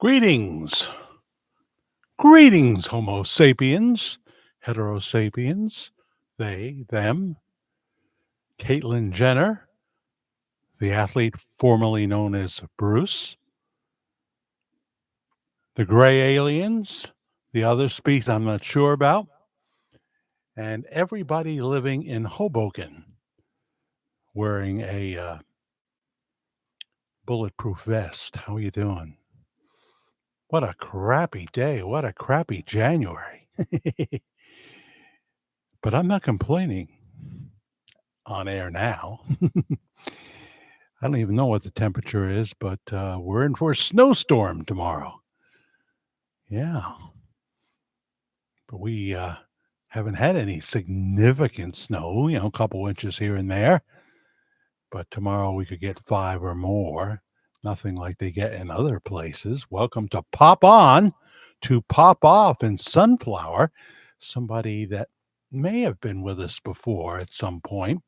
Greetings, greetings, Homo sapiens, heterosapiens, they, them, Caitlyn Jenner, the athlete formerly known as Bruce, the gray aliens, the other species I'm not sure about, and everybody living in Hoboken wearing a bulletproof vest. How are you doing? What a crappy day. What a crappy January. But I'm not complaining on air now. I don't even know what the temperature is, but we're in for a snowstorm tomorrow. Yeah. But we haven't had any significant snow, a couple inches here and there. But tomorrow we could get 5 or more. Nothing like they get in other places. Welcome to Pop On to Pop Off in Sunflower. Somebody that may have been with us before at some point.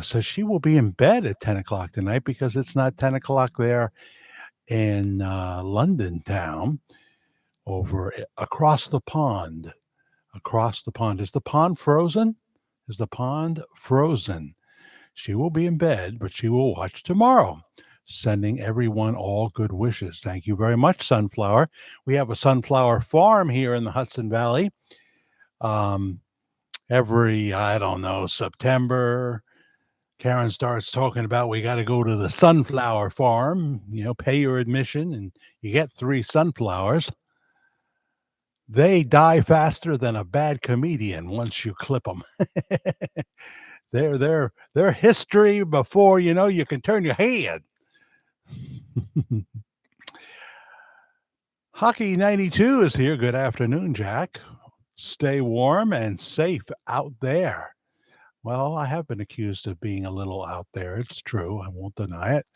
So she will be in bed at 10 o'clock tonight because it's not 10 o'clock there in London town over across the pond. Across the pond. Is the pond frozen? Is the pond frozen? She will be in bed, but she will watch tomorrow. Sending everyone all good wishes. Thank you very much, Sunflower. We have a sunflower farm here in the Hudson Valley. Every, I don't know, September, Karen starts talking about we got to go to the sunflower farm, pay your admission and you get 3 sunflowers. They die faster than a bad comedian once you clip them. They're history before you can turn your head. Hockey 92 is here. Good afternoon, Jack. Stay warm and safe out there. Well, I have been accused of being a little out there. It's true. I won't deny it.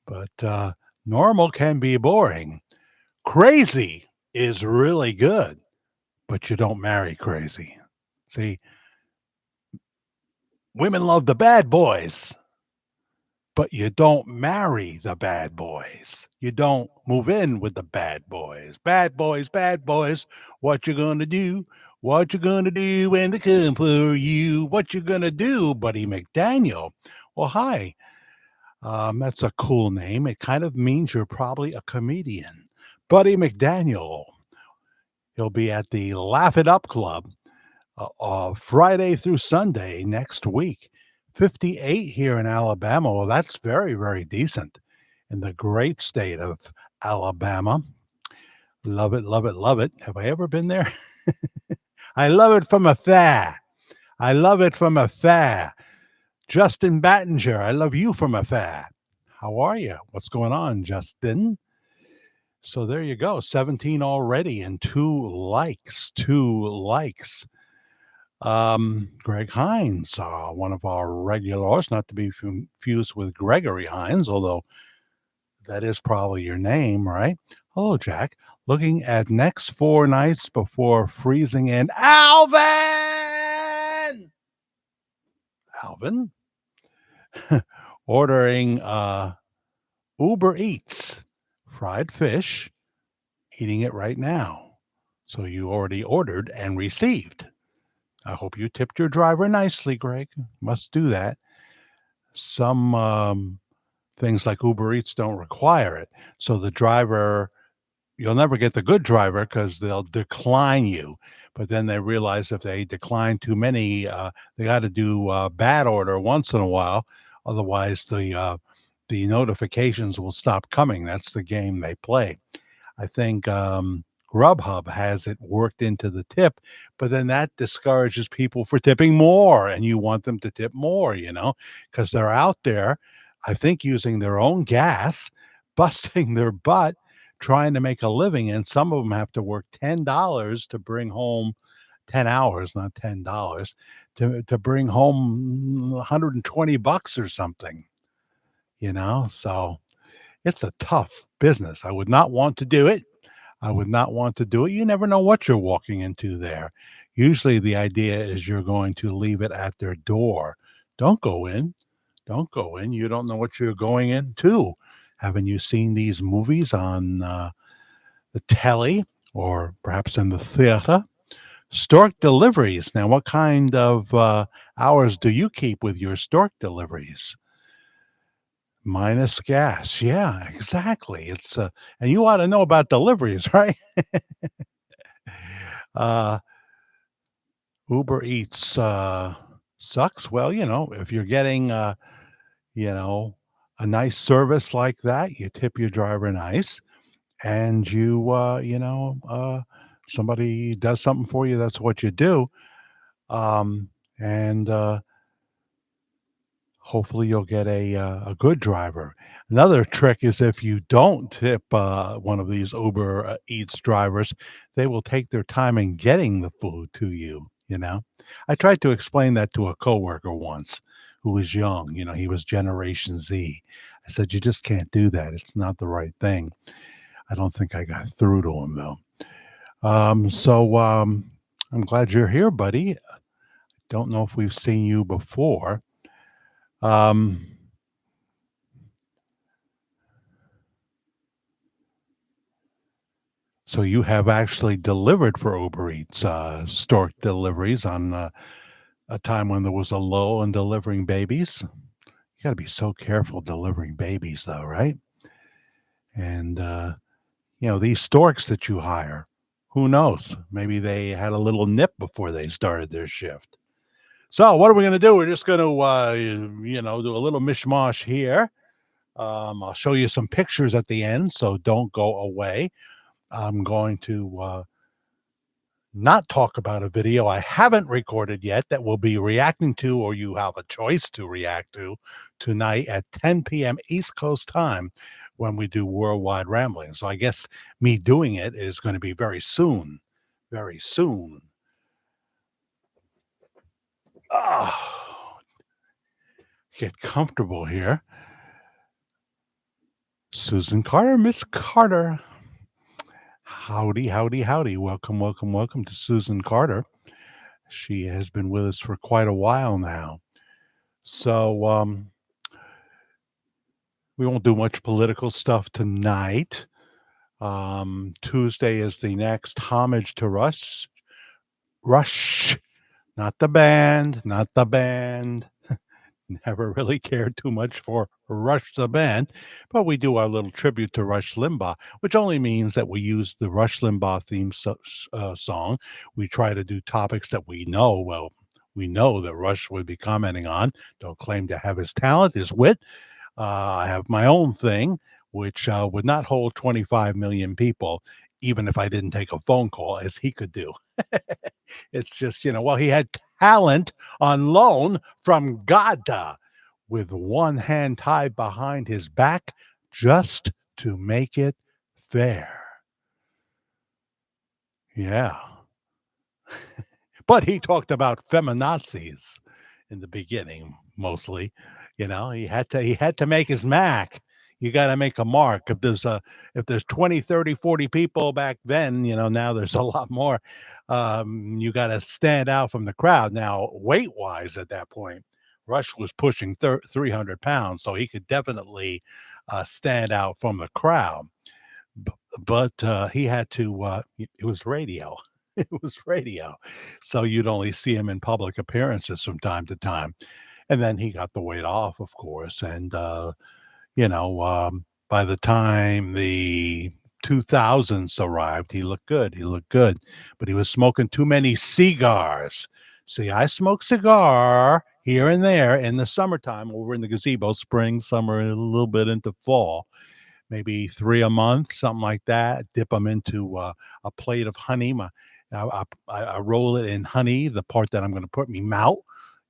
But normal can be boring. Crazy is really good, but you don't marry crazy. See, women love the bad boys, but you don't marry the bad boys. You don't move in with the bad boys. Bad boys, what you gonna do? What you gonna do when they come for you? What you gonna do, Buddy McDaniel? Well, hi. That's a cool name. It kind of means you're probably a comedian. Buddy McDaniel. He'll be at the Laugh It Up Club Friday through Sunday next week. 58 here in Alabama. Well, that's very, very decent in the great state of Alabama. Love it, love it, love it. Have I ever been there? I love it from afar. I love it from afar. Justin Battinger, I love you from afar. How are you? What's going on, Justin? So there you go. 17 already and 2 likes. 2 likes. Greg Hines, one of our regulars, not to be confused with Gregory Hines, although that is probably your name, right? Hello, Jack. Looking at next 4 nights before freezing in. Alvin! Ordering Uber Eats, fried fish, eating it right now. So you already ordered and received. I hope you tipped your driver nicely, Greg. Must do that. Some things like Uber Eats don't require it. So the driver, you'll never get the good driver because they'll decline you. But then they realize if they decline too many, they got to do a bad order once in a while. Otherwise, the notifications will stop coming. That's the game they play. I think Grubhub has it worked into the tip, but then that discourages people for tipping more, and you want them to tip more, because they're out there, I think, using their own gas, busting their butt, trying to make a living, and some of them have to work $10 to bring home 10 hours, not $10, to bring home $120 or something, so it's a tough business. I would not want to do it. You never know what you're walking into there. Usually the idea is you're going to leave it at their door. Don't go in. You don't know what you're going into. Haven't you seen these movies on the telly or perhaps in the theater? Stork deliveries. Now, what kind of hours do you keep with your stork deliveries? Minus gas. Yeah, exactly. And you ought to know about deliveries, right? Uh, Uber Eats sucks. Well, if you're getting, you know, a nice service like that, you tip your driver nice, and somebody does something for you. That's what you do. And hopefully you'll get a good driver. Another trick is if you don't tip one of these Uber Eats drivers, they will take their time in getting the food to you. I tried to explain that to a coworker once who was young. He was Generation Z. I said, you just can't do that. It's not the right thing. I don't think I got through to him though. So I'm glad you're here, buddy. Don't know if we've seen you before. Um, So you have actually delivered for Uber Eats, stork deliveries on a time when there was a lull in delivering babies. You got to be so careful delivering babies, though, right? And these storks that you hire, who knows? Maybe they had a little nip before they started their shift. So what are we going to do? We're just going to, do a little mishmash here. I'll show you some pictures at the end, so don't go away. I'm going to not talk about a video I haven't recorded yet that we'll be reacting to, or you have a choice to react to tonight at 10 p.m. East Coast time when we do Worldwide Rambling. So I guess me doing it is going to be very soon. Very soon. Oh, get comfortable here. Susan Carter, Miss Carter. Howdy, howdy, howdy. Welcome, welcome, welcome to Susan Carter. She has been with us for quite a while now. So we won't do much political stuff tonight. Tuesday is the next Homage to Rush. Rush, not the band, not the band. Never really cared too much for Rush the band, but we do our little tribute to Rush Limbaugh, which only means that we use the Rush Limbaugh theme song. We try to do topics that we know. Well, we know that Rush would be commenting on. Don't claim to have his talent, his wit. I have my own thing, which would not hold 25 million people, even if I didn't take a phone call, as he could do. It's just, well, he had talent on loan from God with one hand tied behind his back just to make it fair. Yeah. But he talked about feminazis in the beginning, mostly. He had to make his mark. You got to make a mark. If there's 20, 30, 40 people back then, now there's a lot more. You got to stand out from the crowd. Now, weight wise, at that point, Rush was pushing 300 pounds, so he could definitely stand out from the crowd. But he had to. It was radio. It was radio, so you'd only see him in public appearances from time to time. And then he got the weight off, of course. And, by the time the 2000s arrived, he looked good. He looked good. But he was smoking too many cigars. See, I smoke cigar here and there in the summertime over in the gazebo, spring, summer, and a little bit into fall. Maybe 3 a month, something like that. Dip them into a plate of honey. I roll it in honey, the part that I'm going to put in me mouth,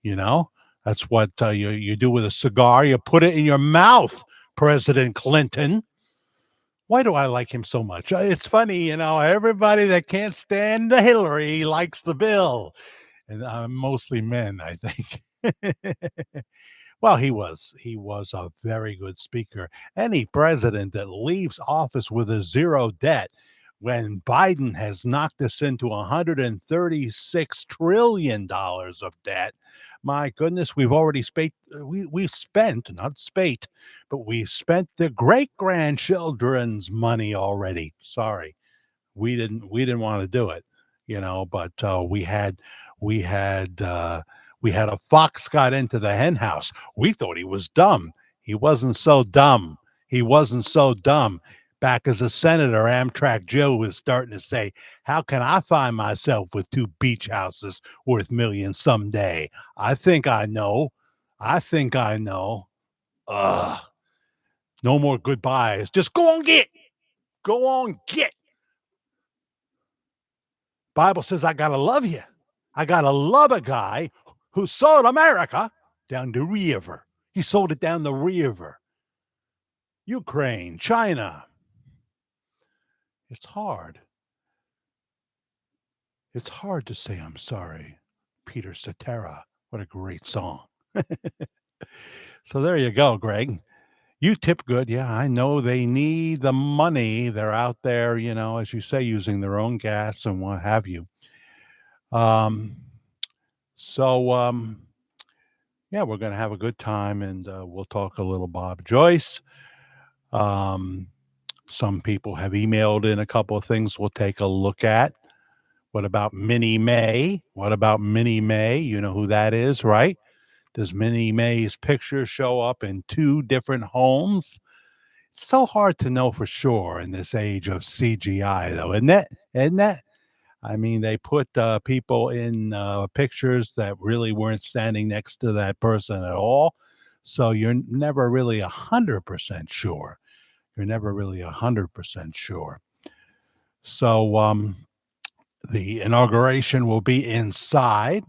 you know. That's what you do with a cigar. You put it in your mouth, President Clinton. Why do I like him so much? It's funny, everybody that can't stand the Hillary likes the Bill. And mostly men, I think. Well, he was a very good speaker. Any president that leaves office with a zero debt when Biden has knocked us into $136 trillion of debt. My goodness, we've already we spent, not spate, but we spent the great grandchildren's money already. Sorry, we didn't want to do it, but we had we had a fox got into the hen house. We thought he was dumb. He wasn't so dumb. He wasn't so dumb. Back as a senator, Amtrak Joe was starting to say, how can I find myself with two beach houses worth millions someday? I think I know. Ugh, no more goodbyes. Just go on get. Go on get. Bible says I gotta love you. I gotta love a guy who sold America down the river. He sold it down the river. Ukraine, China. It's hard. It's hard to say I'm sorry. Peter Cetera. What a great song. So there you go, Greg. You tip good. Yeah, I know they need the money. They're out there, as you say, using their own gas and what have you. Um, so, yeah, we're going to have a good time, and we'll talk a little Bob Joyce. Um, some people have emailed in a couple of things we'll take a look at. What about Minnie May? What about Minnie May? You know who that is, right? Does Minnie May's picture show up in two different homes? It's so hard to know for sure in this age of CGI, though, isn't it? Isn't it? I mean, they put people in pictures that really weren't standing next to that person at all. So you're never really 100% sure. You're never really 100% sure. So the inauguration will be inside.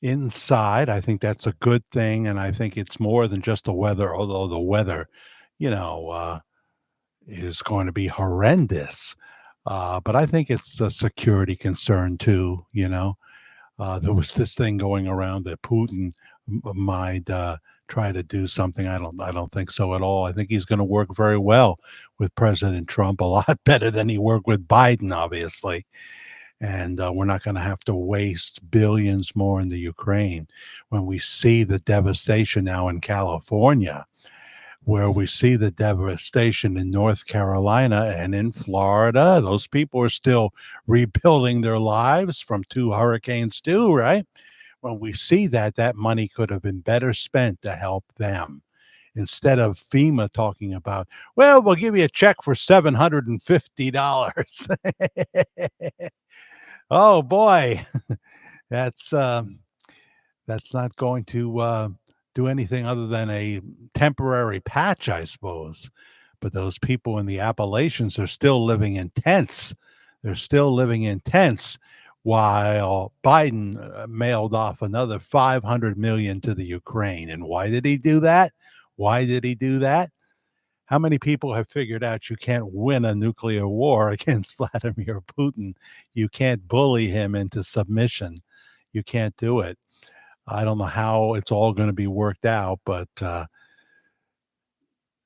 Inside, I think that's a good thing. And I think it's more than just the weather, although the weather, you know, is going to be horrendous. But I think it's a security concern too. There was this thing going around that Putin might try to do something. I don't think so at all. I think he's going to work very well with President Trump, a lot better than he worked with Biden, obviously. And we're not going to have to waste billions more in the Ukraine when we see the devastation now in California, where we see the devastation in North Carolina and in Florida. Those people are still rebuilding their lives from two hurricanes too, right? When we see that, that money could have been better spent to help them. Instead of FEMA talking about, well, we'll give you a check for $750. Oh boy, that's that's not going to do anything other than a temporary patch, I suppose. But those people in the Appalachians are still living in tents. They're still living in tents while Biden mailed off another 500 million to the Ukraine. And why did he do that? Why did he do that? How many people have figured out you can't win a nuclear war against Vladimir Putin? You can't bully him into submission. You can't do it. I don't know how it's all going to be worked out, but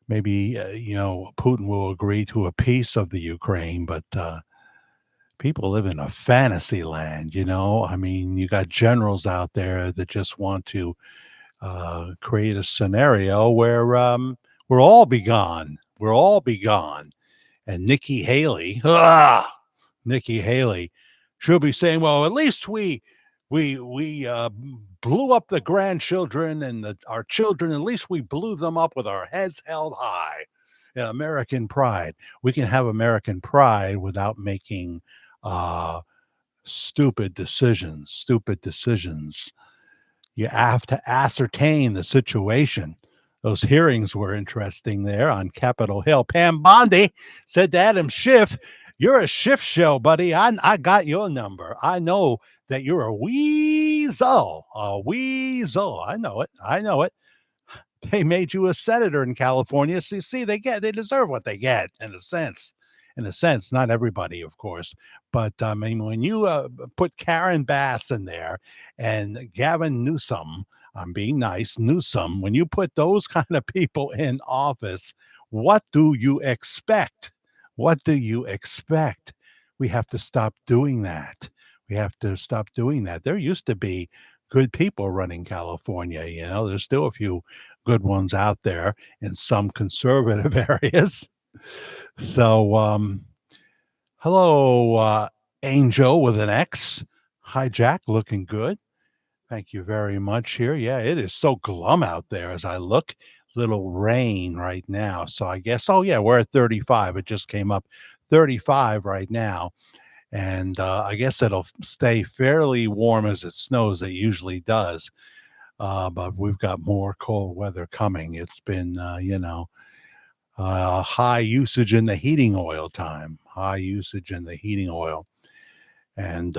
maybe Putin will agree to a piece of the Ukraine. But people live in a fantasy land. I mean, you got generals out there that just want to create a scenario where we'll all be gone. We'll all be gone. And Nikki Haley, she'll be saying, "Well, at least we blew up the grandchildren and our children. At least we blew them up with our heads held high. American pride. We can have American pride without making stupid decisions. Stupid decisions. You have to ascertain the situation." Those hearings were interesting there on Capitol Hill. Pam Bondi said to Adam Schiff, "You're a Schiff show, buddy. I got your number. I know that you're a weasel. A weasel. I know it. I know it. They made you a senator in California. See, they deserve what they get in a sense. In a sense, not everybody, of course, but I mean, when you put Karen Bass in there and Gavin Newsom, I'm being nice, Newsom, when you put those kind of people in office, what do you expect? What do you expect? We have to stop doing that. We have to stop doing that. There used to be good people running California, there's still a few good ones out there in some conservative areas. So, hello, Angel with an X. Hi, Jack, looking good. Thank you very much here. Yeah, it is so glum out there as I look. Little rain right now. So I guess, oh, yeah, we're at 35. It just came up 35 right now. And I guess it'll stay fairly warm as it snows. It usually does. But we've got more cold weather coming. It's been, high usage in the heating oil time, high usage in the heating oil. And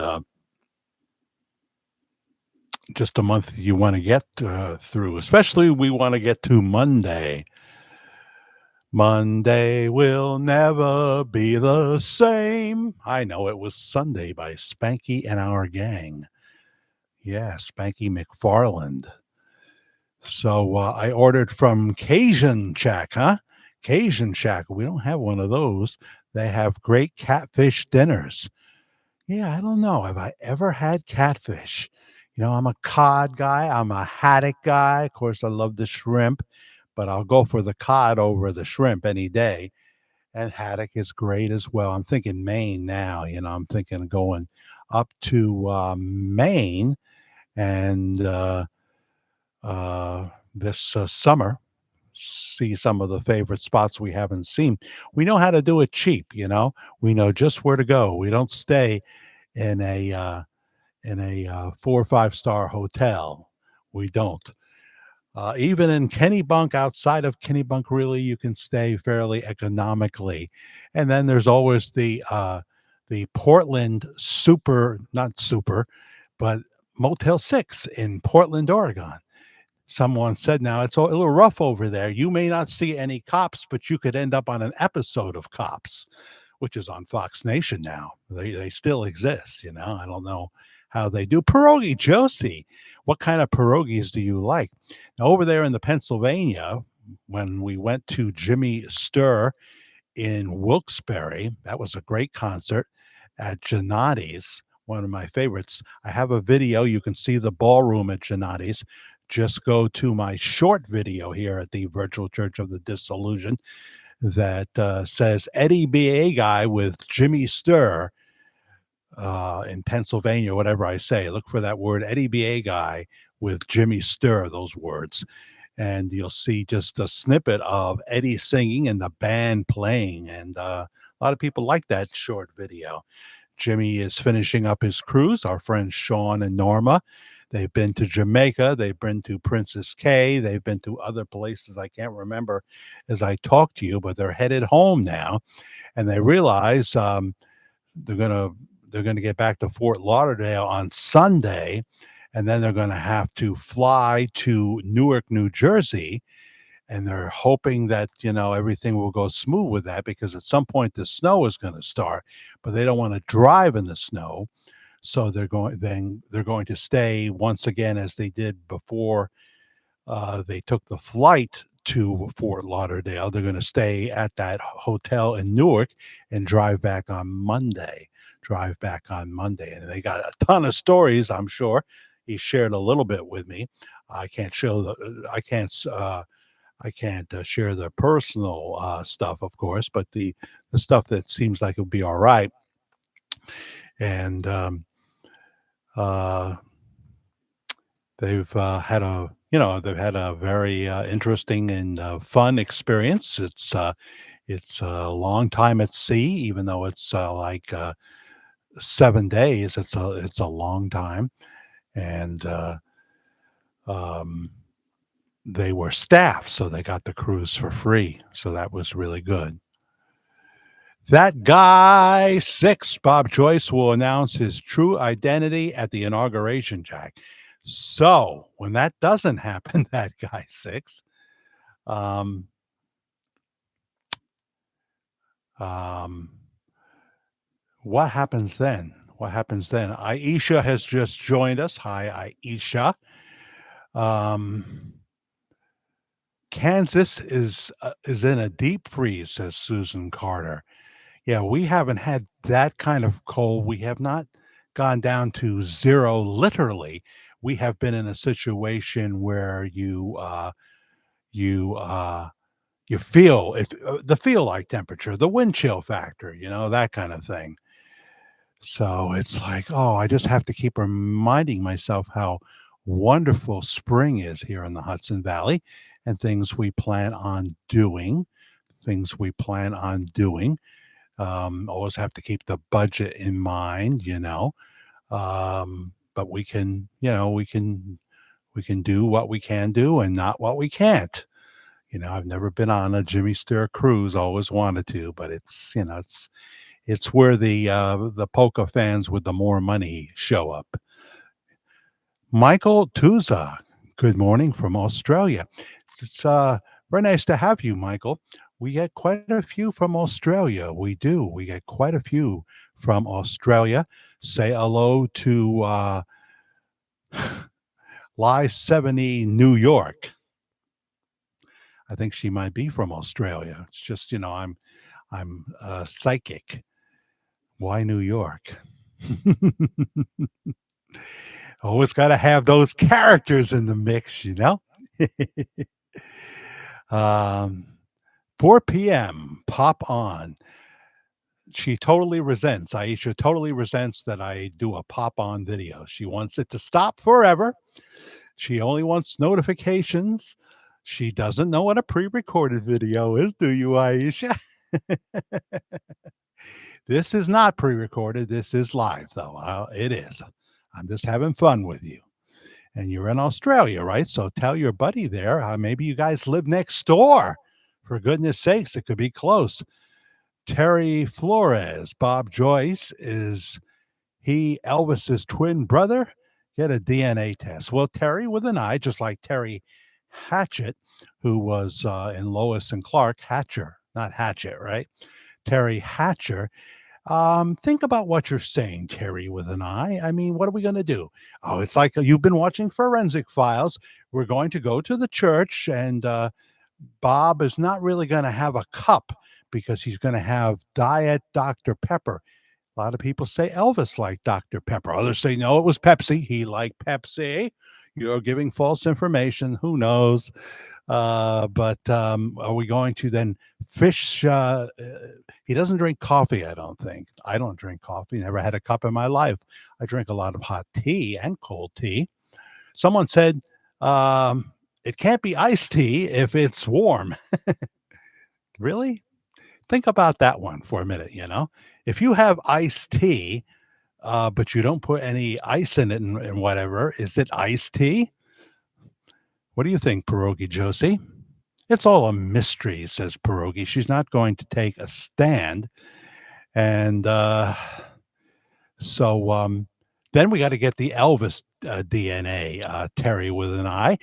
just a month you want to get through, especially we want to get to Monday. Monday will never be the same. I know it was Sunday by Spanky and Our Gang. Yeah, Spanky McFarland. So I ordered from Cajun Shack, huh? Cajun Shack. We don't have one of those. They have great catfish dinners. Yeah, I don't know. Have I ever had catfish? I'm a cod guy. I'm a haddock guy. Of course, I love the shrimp, but I'll go for the cod over the shrimp any day. And haddock is great as well. I'm thinking Maine now. I'm thinking of going up to Maine and this summer see some of the favorite spots we haven't seen. We know how to do it cheap. We know just where to go. We don't stay in a 4 or 5 star hotel. We don't. Even in Kennebunk, outside of Kennebunk, really, you can stay fairly economically. And then there's always the Portland super, not super, but Motel 6 in Portland, Oregon. Someone said, now it's a little rough over there. You may not see any cops, but you could end up on an episode of Cops, which is on Fox Nation now. They still exist. I don't know how they do. Pierogi Josie, what kind of pierogies do you like? Now, over there in the Pennsylvania, when we went to Jimmy Stir in Wilkes-Barre, that was a great concert at Gennadi's, one of my favorites. I have a video. You can see the ballroom at Gennadi's. Just go to my short video here at the Virtual Church of the Disillusioned that says Eddie B.A. guy with Jimmy Stir in Pennsylvania, whatever I say. Look for that word, Eddie B.A. guy with Jimmy Stir, those words. And you'll see just a snippet of Eddie singing and the band playing. And a lot of people like that short video. Jimmy is finishing up his cruise. Our friends Sean and Norma, they've been to Jamaica. They've been to Princess Cay. They've been to other places I can't remember as I talk to you, but they're headed home now. And they realize they're gonna get back to Fort Lauderdale on Sunday, and then they're gonna have to fly to Newark, New Jersey. And they're hoping that everything will go smooth with that, because at some point the snow is going to start, but they don't want to drive in the snow. So they're going to stay once again as they did before they took the flight to Fort Lauderdale. They're going to stay at that hotel in Newark and drive back on Monday. And they got a ton of stories, I'm sure. He shared a little bit with me. I can't share the personal stuff, of course, but the stuff that seems like it'll be all right. And they've had a very interesting and fun experience. It's a long time at sea, even though it's 7 days. It's a long time, and they were staff, so they got the cruise for free. So that was really good. That guy 6, Bob Joyce, will announce his true identity at the inauguration, Jack. So when that doesn't happen, that guy 6, um, what happens then? Aisha has just joined us. Hi, Aisha. Kansas is in a deep freeze, says Susan Carter. Yeah, we haven't had that kind of cold. We have not gone down to 0 literally. We have been in a situation where you, you feel if the feel like temperature, the wind chill factor, that kind of thing. So it's like, oh, I just have to keep reminding myself how wonderful spring is here in the Hudson Valley and things we plan on doing, things we plan on doing. Always have to keep the budget in mind. But we can do what we can do and not what we can't. I've never been on a Jimmy Sturr cruise, always wanted to, but it's where the polka fans with the more money show up. Michael Tuza, good morning from Australia. It's very nice to have you, Michael. We get quite a few from Australia. We do. We get quite a few from Australia. Say hello to Lie 70 New York. I think she might be from Australia. It's just, I'm psychic. Why New York? Always got to have those characters in the mix. um, 4 p.m. Pop on. She totally resents. Aisha totally resents that I do a pop on video. She wants it to stop forever. She only wants notifications. She doesn't know what a pre recorded video is, do you, Aisha? This is not pre recorded. This is live, though. It is. I'm just having fun with you. And you're in Australia, right? So tell your buddy there. Maybe you guys live next door. For goodness sakes, it could be close. Terry Flores, Bob Joyce, is he Elvis's twin brother? Get a DNA test. Well, Terry with an I, just like Terry Hatchett, who was in Lois and Clark. Hatcher, not Hatchet, right? Terry Hatcher. Think about what you're saying, Terry with an I. I mean, what are we going to do? Oh, it's like you've been watching Forensic Files. We're going to go to the church, and Bob is not really going to have a cup because he's going to have Diet Dr. Pepper. A lot of people say Elvis liked Dr. Pepper. Others say, no, it was Pepsi. He liked Pepsi. You're giving false information. Who knows? But are we going to then fish? He doesn't drink coffee, I don't think. I don't drink coffee. Never had a cup in my life. I drink a lot of hot tea and cold tea. Someone said it can't be iced tea if it's warm. Really? Think about that one for a minute. If you have iced tea, but you don't put any ice in it and whatever, is it iced tea? What do you think, Pierogi Josie? It's all a mystery, says Pierogi. She's not going to take a stand. And so then we got to get the Elvis DNA, Terry with an I.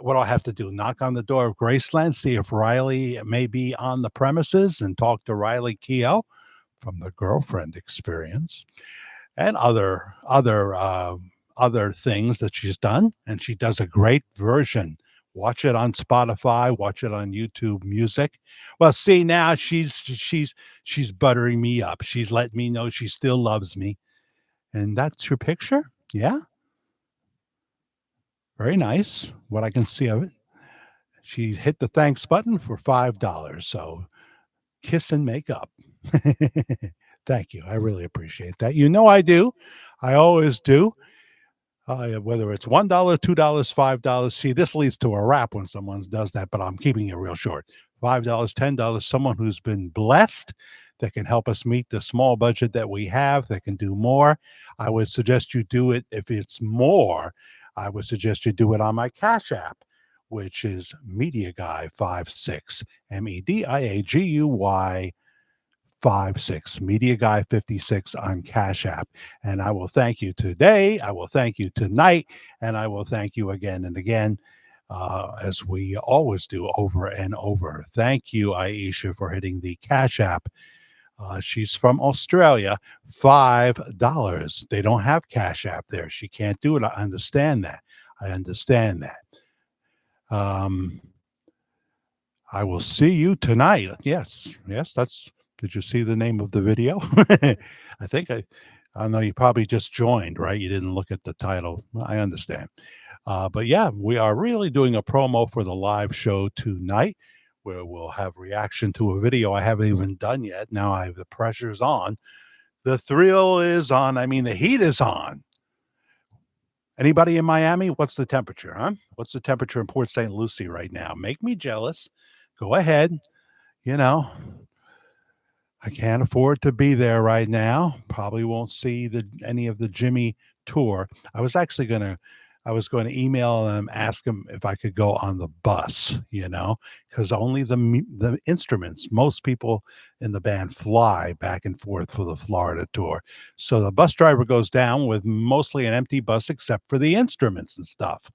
What do I have to do? Knock on the door of Graceland, see if Riley may be on the premises, and talk to Riley Keough from the Girlfriend Experience and other things that she's done. And she does a great version. Watch it on Spotify. Watch it on YouTube Music. Well, see, now she's buttering me up. She's letting me know she still loves me. And that's your picture? Yeah. Very nice. What I can see of it. She hit the thanks button for $5. So kiss and make up. Thank you. I really appreciate that. I do. I always do. Whether it's $1, $2, $5. See, this leads to a wrap when someone does that, but I'm keeping it real short. $5, $10, someone who's been blessed that can help us meet the small budget that we have, that can do more. I would suggest you do it. If it's more, I would suggest you do it on my Cash App, which is Media Guy 56, MEDIAGUY 56, Media Guy 56 on Cash App. And I will thank you today. I will thank you tonight. And I will thank you again and again, as we always do over and over. Thank you, Aisha, for hitting the Cash App. She's from Australia, $5. They don't have Cash App there. She can't do it. I understand that. I will see you tonight. Yes, that's Did you see the name of the video? I think I know you probably just joined, right? You didn't look at the title. I understand. But yeah, we are really doing a promo for the live show tonight where we'll have reaction to a video I haven't even done yet. Now I have the pressure's on. The thrill is on. I mean, the heat is on. Anybody in Miami? What's the temperature, huh? What's the temperature in Port St. Lucie right now? Make me jealous. Go ahead. You know, I can't afford to be there right now. Probably won't see any of the Jimmy tour. I was going to email them, ask them if I could go on the bus, because only the instruments. Most people in the band fly back and forth for the Florida tour. So the bus driver goes down with mostly an empty bus except for the instruments and stuff.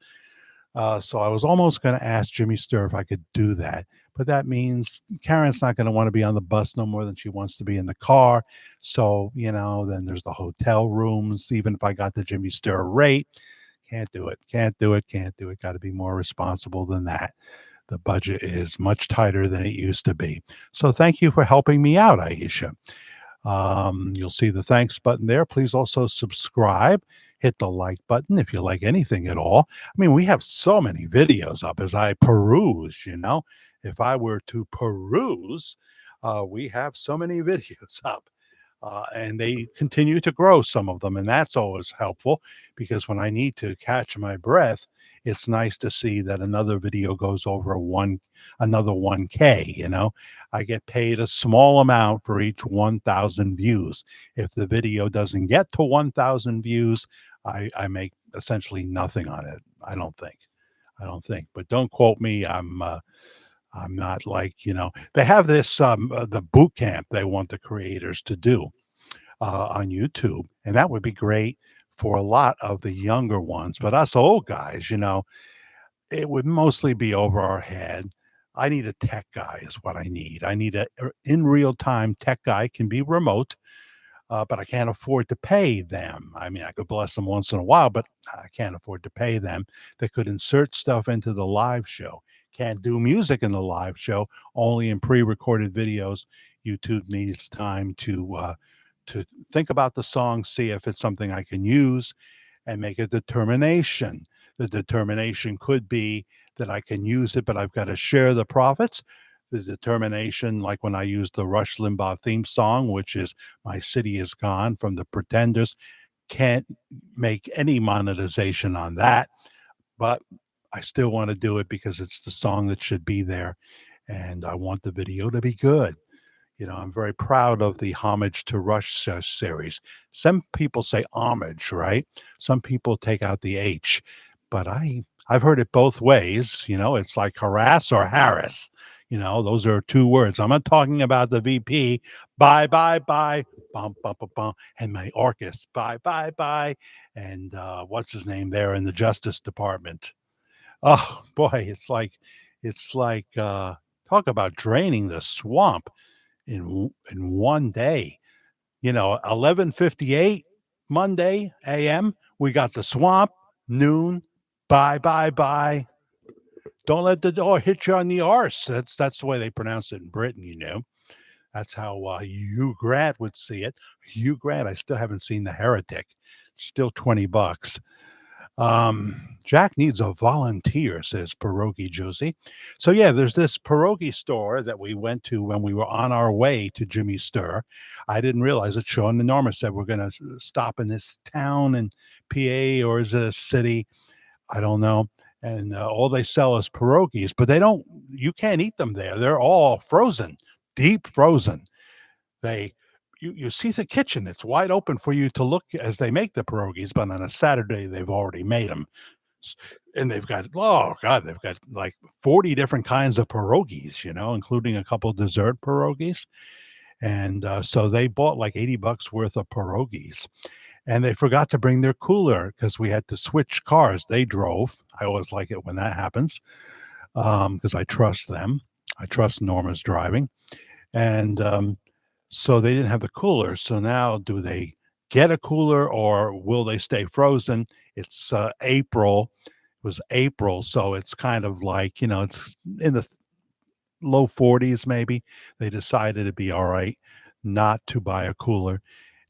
So I was almost going to ask Jimmy Sturr if I could do that, but that means Karen's not going to want to be on the bus no more than she wants to be in the car. So, then there's the hotel rooms. Even if I got the Jimmy Sturr rate, can't do it, can't do it, can't do it. Got to be more responsible than that. The budget is much tighter than it used to be. So thank you for helping me out, Aisha. You'll see the thanks button there. Please also subscribe. Hit the like button if you like anything at all. I mean, we have so many videos up as I peruse, If I were to peruse, we have so many videos up. And they continue to grow, some of them. And that's always helpful because when I need to catch my breath, it's nice to see that another video goes over another 1K. I get paid a small amount for each 1,000 views. If the video doesn't get to 1,000 views, I make essentially nothing on it. I don't think, but don't quote me. I'm not like, they have this, the boot camp they want the creators to do on YouTube. And that would be great for a lot of the younger ones. But us old guys, it would mostly be over our head. I need a tech guy is what I need. I need a in real time tech guy, can be remote, but I can't afford to pay them. I mean, I could bless them once in a while, but I can't afford to pay them. They could insert stuff into the live show. Can't do music in the live show, only in pre-recorded videos. YouTube needs time to think about the song, see if it's something I can use, and make a determination. The determination could be that I can use it, but I've got to share the profits. The determination, like when I used the Rush Limbaugh theme song, which is My City Is Gone from the Pretenders, can't make any monetization on that, but I still want to do it because it's the song that should be there. And I want the video to be good. I'm very proud of the Homage to Rush series. Some people say homage, right? Some people take out the H, but I've heard it both ways. It's like harass or Harris. Those are two words. I'm not talking about the VP. Bye, bye, bye. Bum, bum, bum, bum. And my Orcus. Bye, bye, bye. And what's his name there in the Justice Department? Oh boy, it's like talk about draining the swamp in one day. 11:58 Monday AM. We got the swamp. Noon. Bye, bye, bye. Don't let the door hit you on the arse. That's the way they pronounce it in Britain. That's how Hugh Grant would see it. Hugh Grant. I still haven't seen The Heretic. Still $20. Jack needs a volunteer, says Pierogi Josie. So yeah, there's this pierogi store that we went to when we were on our way to Jimmy Sturr. I didn't realize it. Sean and Norma said we're going to stop in this town in PA, or is it a city? I don't know. And all they sell is pierogies, but you can't eat them there. They're all frozen, deep frozen. You see the kitchen, it's wide open for you to look as they make the pierogies, but on a Saturday they've already made them. And they've got, oh god, they've got like 40 different kinds of pierogies, including a couple dessert pierogies. And so they bought like $80 worth of pierogies, and they forgot to bring their cooler because we had to switch cars. They drove. I always like it when that happens, because I trust them. I trust Norma's driving. And so they didn't have the cooler. So now, do they get a cooler or will they stay frozen? It's April. It was April, so it's kind of like, it's in the low 40s maybe. They decided it'd be all right not to buy a cooler,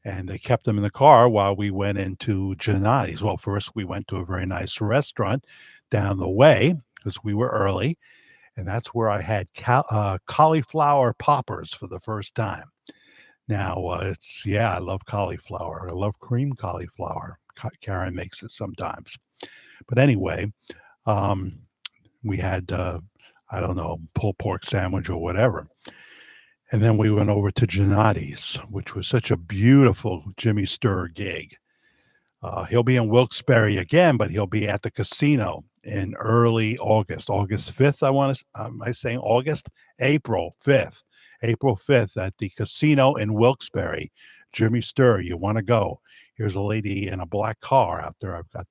and they kept them in the car while we went into Gennadi's. Well, first we went to a very nice restaurant down the way because we were early, and that's where I had cauliflower poppers for the first time. Now, it's yeah, I love cauliflower. I love cream cauliflower. Karen makes it sometimes. But anyway, um, we had, I don't know, pulled pork sandwich or whatever. And then we went over to Gennadi's, which was such a beautiful Jimmy Sturr gig. He'll be in Wilkes-Barre again, but he'll be at the casino in early August, August 5th. Am I saying August? April 5th. April 5th at the casino in Wilkes-Barre. Jimmy Sturr, you want to go. Here's a lady in a black car out there. I've got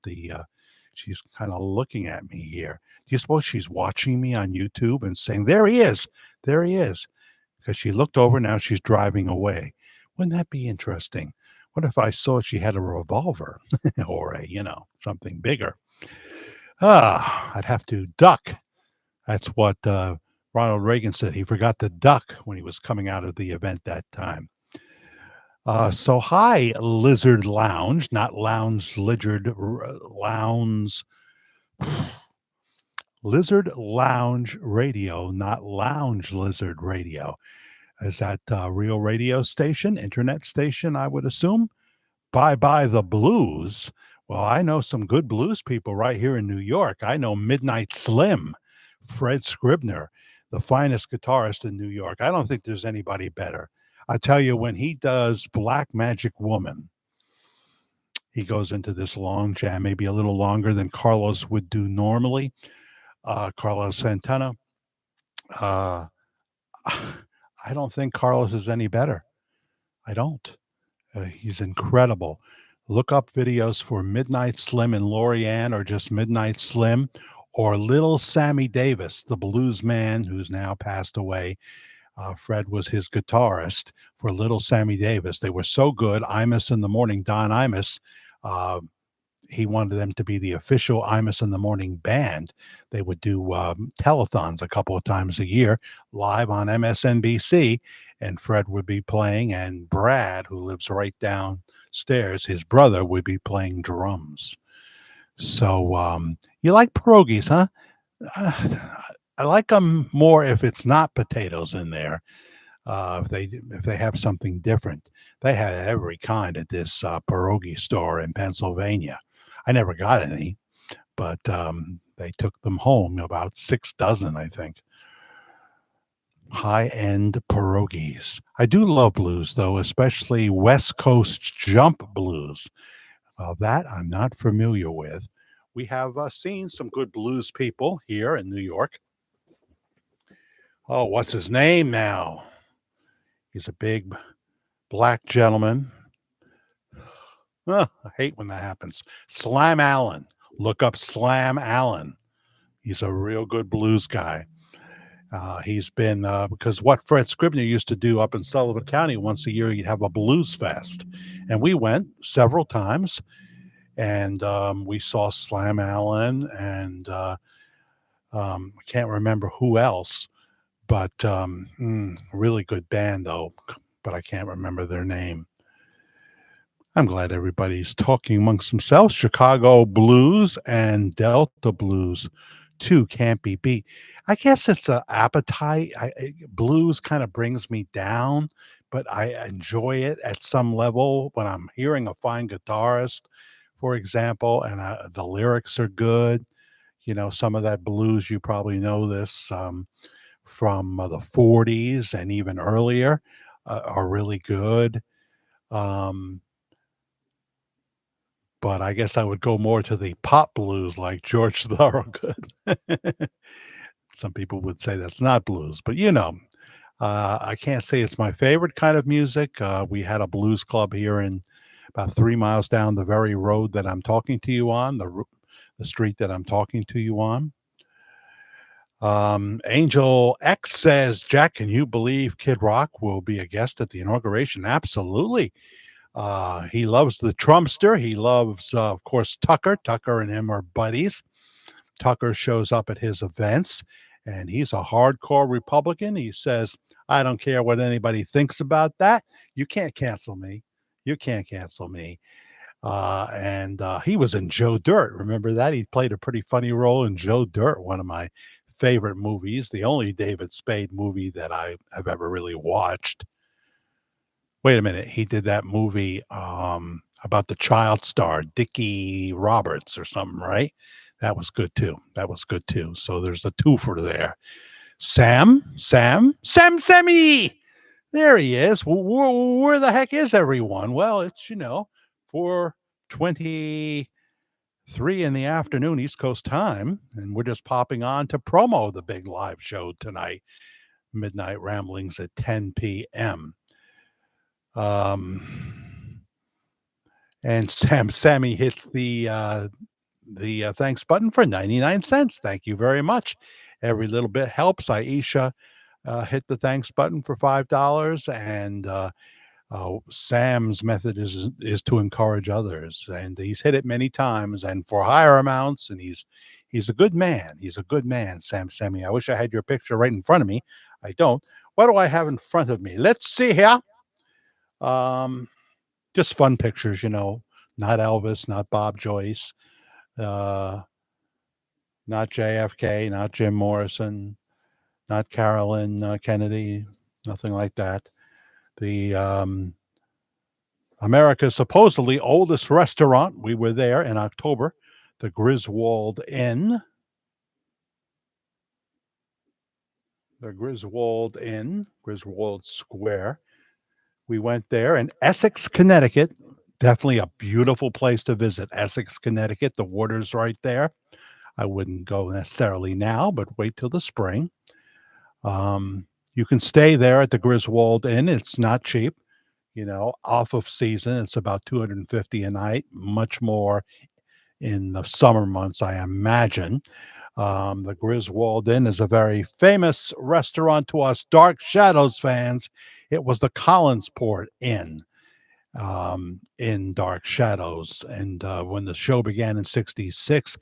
she's kind of looking at me here. Do you suppose she's watching me on YouTube and saying, there he is, there he is? Because she looked over, now she's driving away. Wouldn't that be interesting? What if I saw she had a revolver or something bigger? I'd have to duck. That's what Ronald Reagan said. He forgot to duck when he was coming out of the event that time. So hi, Lizard Lounge, not Lounge Lizard Lounge. Lizard Lounge Radio, not Lounge Lizard Radio. Is that a real radio station, internet station, I would assume? Bye Bye the Blues. Well, I know some good blues people right here in New York. I know Midnight Slim, Fred Scribner, the finest guitarist in New York. I don't think there's anybody better. I tell you, when he does Black Magic Woman, he goes into this long jam, maybe a little longer than Carlos would do normally. Carlos Santana. Uh, I don't think Carlos is any better. I don't. He's incredible. Look up videos for Midnight Slim and Lori Ann, or just Midnight Slim, or Little Sammy Davis, the blues man who's now passed away. Fred was his guitarist for Little Sammy Davis. They were so good. Imus in the Morning, Don Imus, he wanted them to be the official Imus in the Morning band. They would do telethons a couple of times a year live on MSNBC, and Fred would be playing, and Brad, who lives right downstairs, his brother, would be playing drums. So you like pierogies, huh? I like them more if it's not potatoes in there. If they have something different. They had every kind at this pierogi store in Pennsylvania. I never got any, but they took them home, about 6 dozen, I think. High-end pierogies. I do love blues, though, especially West Coast jump blues. Well, that I'm not familiar with. We have seen some good blues people here in New York. Oh, what's his name now? He's a big black gentleman. I hate when that happens. Slam Allen. Look up Slam Allen. He's a real good blues guy. He's been, because what Fred Scribner used to do up in Sullivan County once a year, he'd have a blues fest. And we went several times, and we saw Slam Allen, and I can't remember who else, but really good band, though, but I can't remember their name. I'm glad everybody's talking amongst themselves. Chicago blues and Delta blues, too, can't be beat. I guess it's an appetite. Blues kind of brings me down, but I enjoy it at some level when I'm hearing a fine guitarist, for example, and the lyrics are good. Some of that blues, you probably know this from the 40s and even earlier, are really good. But I guess I would go more to the pop blues like George Thorogood. Some people would say that's not blues, but I can't say it's my favorite kind of music. We had a blues club here in about 3 miles down the very road that I'm talking to you on, the street that I'm talking to you on. Angel X says, Jack, can you believe Kid Rock will be a guest at the inauguration? Absolutely. He loves the Trumpster. He loves, of course, Tucker. Tucker and him are buddies. Tucker shows up at his events, and he's a hardcore Republican. He says, I don't care what anybody thinks about that. You can't cancel me. You can't cancel me. And he was in Joe Dirt. Remember that? He played a pretty funny role in Joe Dirt, one of my favorite movies, the only David Spade movie that I have ever really watched. Wait a minute. He did that movie about the child star, Dickie Roberts or something, right? That was good too. That was good too. So there's a twofer there. Sammy. There he is. Where the heck is everyone? Well, it's, 4:23 in the afternoon East Coast time, and we're just popping on to promo the big live show tonight, Midnight Ramblings at 10 p.m. And Sammy hits the thanks button for 99 cents. Thank you very much. Every little bit helps. Aisha hit the thanks button for $5, and Sam's method is to encourage others, and he's hit it many times and for higher amounts, and he's a good man. He's a good man, Sammy. I wish I had your picture right in front of me. I don't. What do I have in front of me? Let's see here. Just fun pictures, not Elvis, not Bob Joyce, not JFK, not Jim Morrison, not Carolyn Kennedy, nothing like that. The America's supposedly oldest restaurant. We were there in October, the Griswold Inn. The Griswold Inn, Griswold Square. We went there in Essex, Connecticut. Definitely a beautiful place to visit. Essex, Connecticut. The water's right there. I wouldn't go necessarily now, but wait till the spring. You can stay there at the Griswold Inn. It's not cheap. Off of season, it's about $250 a night, much more in the summer months, I imagine. The Griswold Inn is a very famous restaurant to us Dark Shadows fans. It was the Collinsport Inn in Dark Shadows. And when the show began in 66,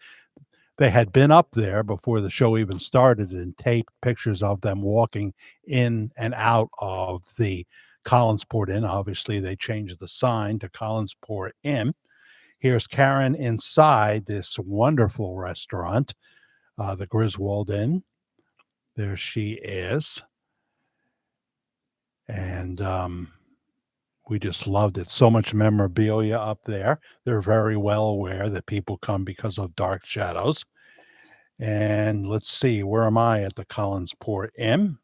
they had been up there before the show even started and taped pictures of them walking in and out of the Collinsport Inn. Obviously, they changed the sign to Collinsport Inn. Here's Karen inside this wonderful restaurant, the Griswold Inn. There she is. And we just loved it. So much memorabilia up there. They're very well aware that people come because of Dark Shadows. And let's see, where am I at the Collinsport Inn?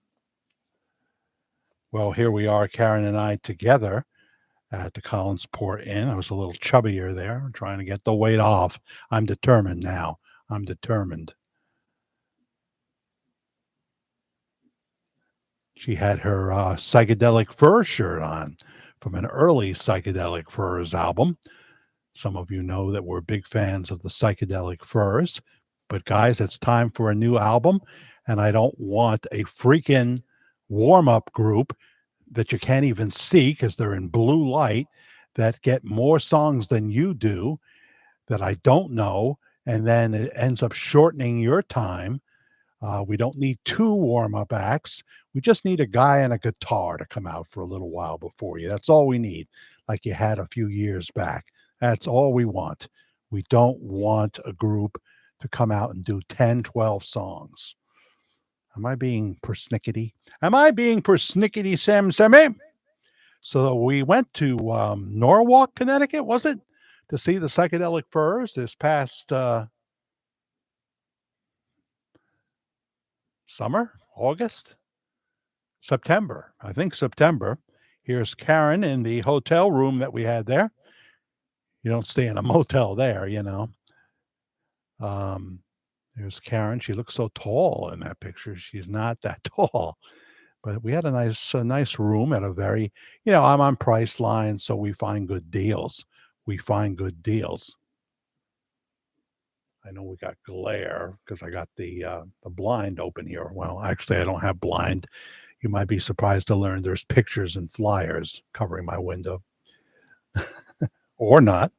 Well, here we are, Karen and I together at the Collinsport Inn. I was a little chubbier there, trying to get the weight off. I'm determined now. I'm determined. She had her Psychedelic Furs shirt on from an early Psychedelic Furs album. Some of you know that we're big fans of the Psychedelic Furs. But guys, it's time for a new album, and I don't want a freaking warm-up group that you can't even see because they're in blue light that get more songs than you do that I don't know, and then it ends up shortening your time. We don't need two warm-up acts. We just need a guy and a guitar to come out for a little while before you. That's all we need, like you had a few years back. That's all we want. We don't want a group to come out and do 10, 12 songs. Am I being persnickety? Am I being persnickety, Sammy? So we went to Norwalk, Connecticut, was it? To see the Psychedelic Furs this past summer, August, September. I think September. Here's Karen in the hotel room that we had there. You don't stay in a motel there, There's Karen. She looks so tall in that picture. She's not that tall. But we had a nice room at a very, I'm on Priceline, so we find good deals. We find good deals. I know we got glare because I got the blind open here. Well, actually, I don't have blind. You might be surprised to learn there's pictures and flyers covering my window. Or not.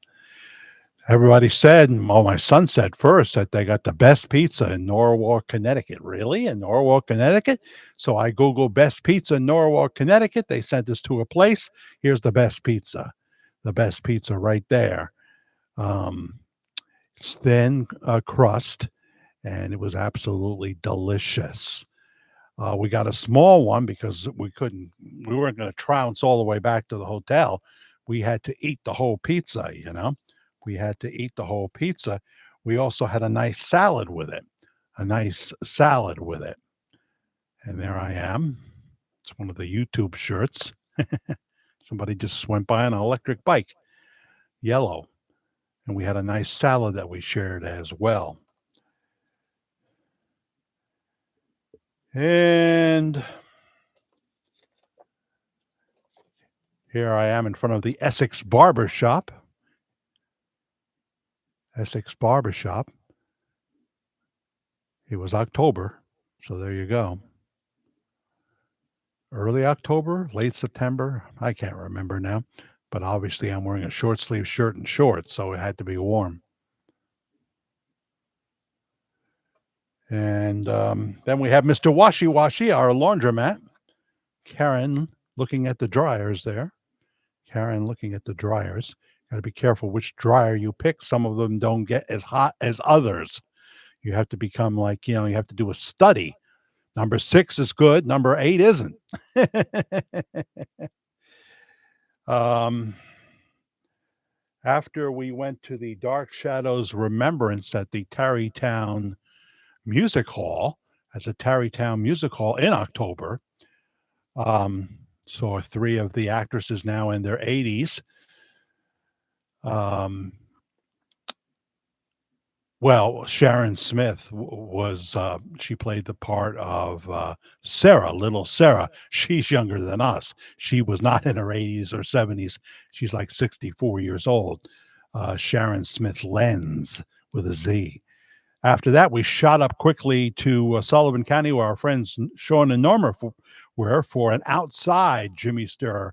Everybody said, well, my son said first that they got the best pizza in Norwalk, Connecticut. Really? In Norwalk, Connecticut? So I Googled best pizza in Norwalk, Connecticut. They sent us to a place. Here's the best pizza. The best pizza right there. Um, it's thin crust, and it was absolutely delicious. We got a small one because we weren't going to trounce all the way back to the hotel. We had to eat the whole pizza, you know. We had to eat the whole pizza. We also had a nice salad with it, a nice salad with it. And there I am. It's one of the YouTube shirts. Somebody just went by on an electric bike, yellow. And we had a nice salad that we shared as well. And here I am in front of the Essex Barber Shop. Essex Barber Shop. It was October, so there you go. Early October, late September, I can't remember now. But obviously, I'm wearing a short sleeve shirt and shorts, so it had to be warm. And then we have Mr. Washy Washy, our laundromat. Karen looking at the dryers there. Karen looking at the dryers. Got to be careful which dryer you pick. Some of them don't get as hot as others. You have to become like, you have to do a study. Number 6 is good. Number 8 isn't. After we went to the Dark Shadows Remembrance at the Tarrytown Music Hall, in October, saw 3 of the actresses now in their 80s. Well, Sharon Smith was, she played the part of Sarah, little Sarah. She's younger than us. She was not in her 80s or 70s. She's like 64 years old. Sharon Smith Lenz with a Z. After that, we shot up quickly to Sullivan County, where our friends Sean and Norma were for an outside Jimmy Sturr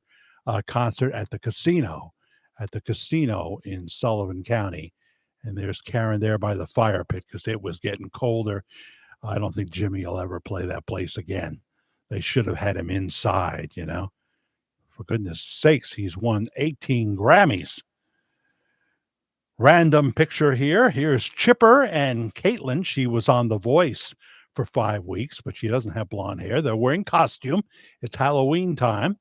concert at the casino in Sullivan County. And there's Karen there by the fire pit because it was getting colder. I don't think Jimmy will ever play that place again. They should have had him inside, For goodness sakes, he's won 18 Grammys. Random picture here. Here's Chipper and Caitlin. She was on The Voice for 5 weeks, but she doesn't have blonde hair. They're wearing costume. It's Halloween time.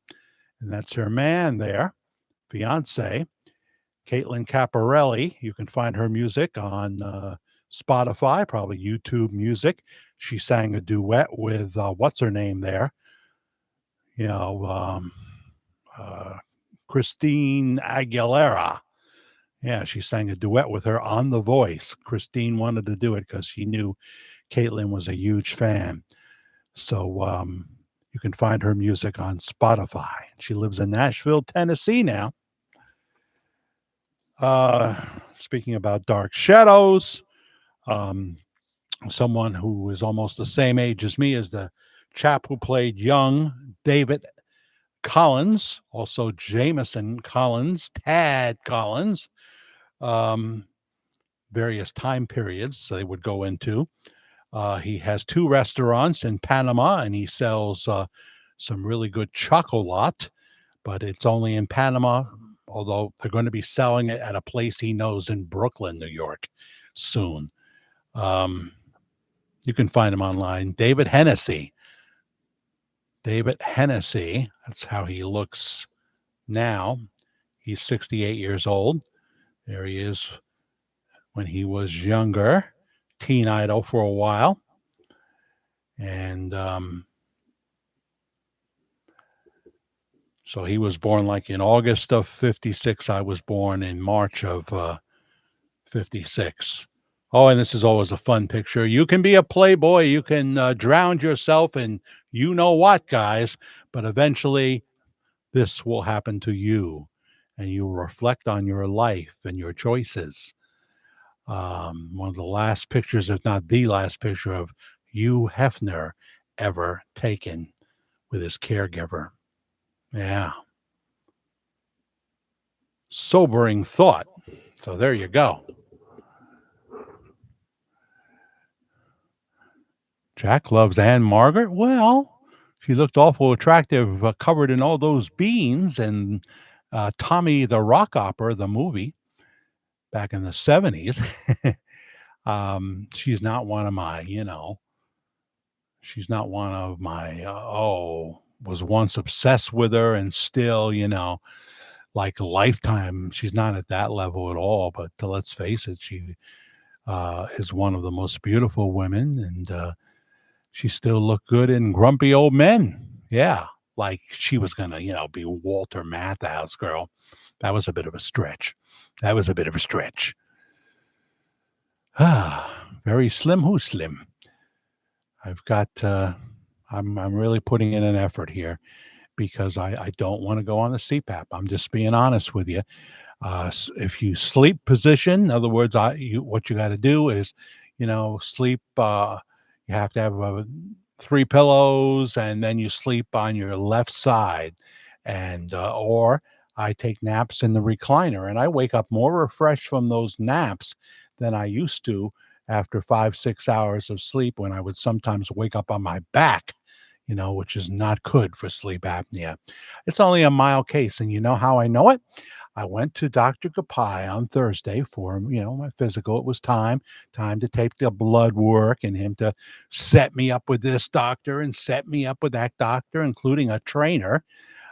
And that's her man there, fiance. Caitlin Caparelli. You can find her music on Spotify, probably YouTube Music. She sang a duet with what's her name there? Christine Aguilera. Yeah, she sang a duet with her on The Voice. Christine wanted to do it because she knew Caitlin was a huge fan. So you can find her music on Spotify. She lives in Nashville, Tennessee now. Speaking about Dark Shadows, someone who is almost the same age as me as the chap who played young David Collins, also Jameson Collins, Tad Collins, various time periods they would go into. He has 2 restaurants in Panama, and he sells some really good chocolate, but it's only in Panama, although they're going to be selling it at a place he knows in Brooklyn, New York, soon. You can find him online. David Hennessy. That's how he looks now. He's 68 years old. There he is when he was younger. Teen idol for a while. And so he was born like in August of 56. I was born in March of 56. Oh, and this is always a fun picture. You can be a playboy. You can drown yourself in you know what, guys. But eventually this will happen to you. And you reflect on your life and your choices. One of the last pictures, if not the last picture, of Hugh Hefner ever taken with his caregiver. Yeah. Sobering thought. So there you go. Jack loves Anne Margaret. Well, she looked awful attractive, covered in all those beans and Tommy the Rock Opera, the movie back in the 70s. She's not one of my, she's not one of my, was once obsessed with her and still, like Lifetime. She's not at that level at all. But let's face it, she is one of the most beautiful women, and she still looked good in Grumpy Old Men. Yeah, like she was gonna, be Walter Matthau's girl. That was a bit of a stretch. That was a bit of a stretch. Ah, very slim. Who's slim? I've got. I'm really putting in an effort here because I don't want to go on the CPAP. I'm just being honest with you. If you sleep position, in other words, what you got to do is, sleep. You have to have 3 pillows, and then you sleep on your left side, and or I take naps in the recliner, and I wake up more refreshed from those naps than I used to after 5, 6 hours of sleep when I would sometimes wake up on my back, which is not good for sleep apnea. It's only a mild case, and you know how I know it? I went to Dr. Gapai on Thursday for, my physical. It was time to take the blood work and him to set me up with this doctor and set me up with that doctor, including a trainer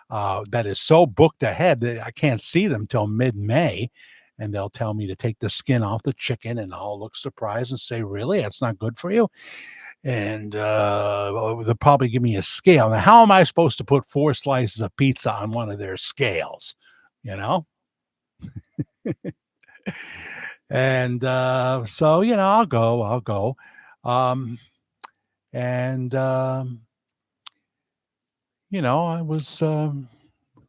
that is so booked ahead that I can't see them till mid-May. And they'll tell me to take the skin off the chicken, and I'll look surprised and say, really? That's not good for you? And they'll probably give me a scale. Now, how am I supposed to put 4 slices of pizza on one of their scales? You know? And so, I'll go. Um, and, I was,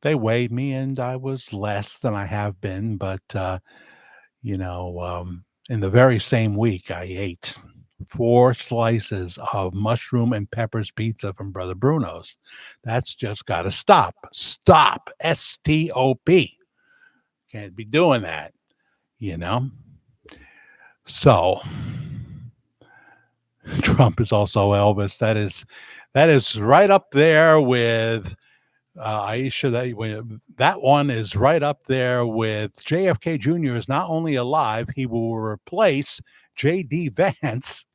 they weighed me and I was less than I have been. But, in the very same week, I ate 4 slices of mushroom and peppers pizza from Brother Bruno's. That's just got to stop. Stop. STOP. Can't be doing that, you know? So Trump is also Elvis. That is right up there with Aisha. That one is right up there with JFK Jr. is not only alive, he will replace J.D. Vance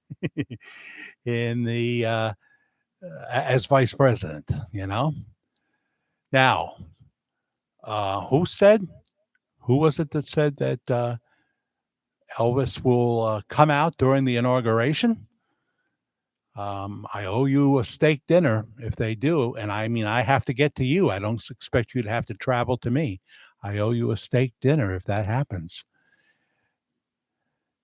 in the as vice president. Now, who said? Who was it that said that Elvis will come out during the inauguration? I owe you a steak dinner if they do. And I mean, I have to get to you. I don't expect you to have to travel to me. I owe you a steak dinner if that happens.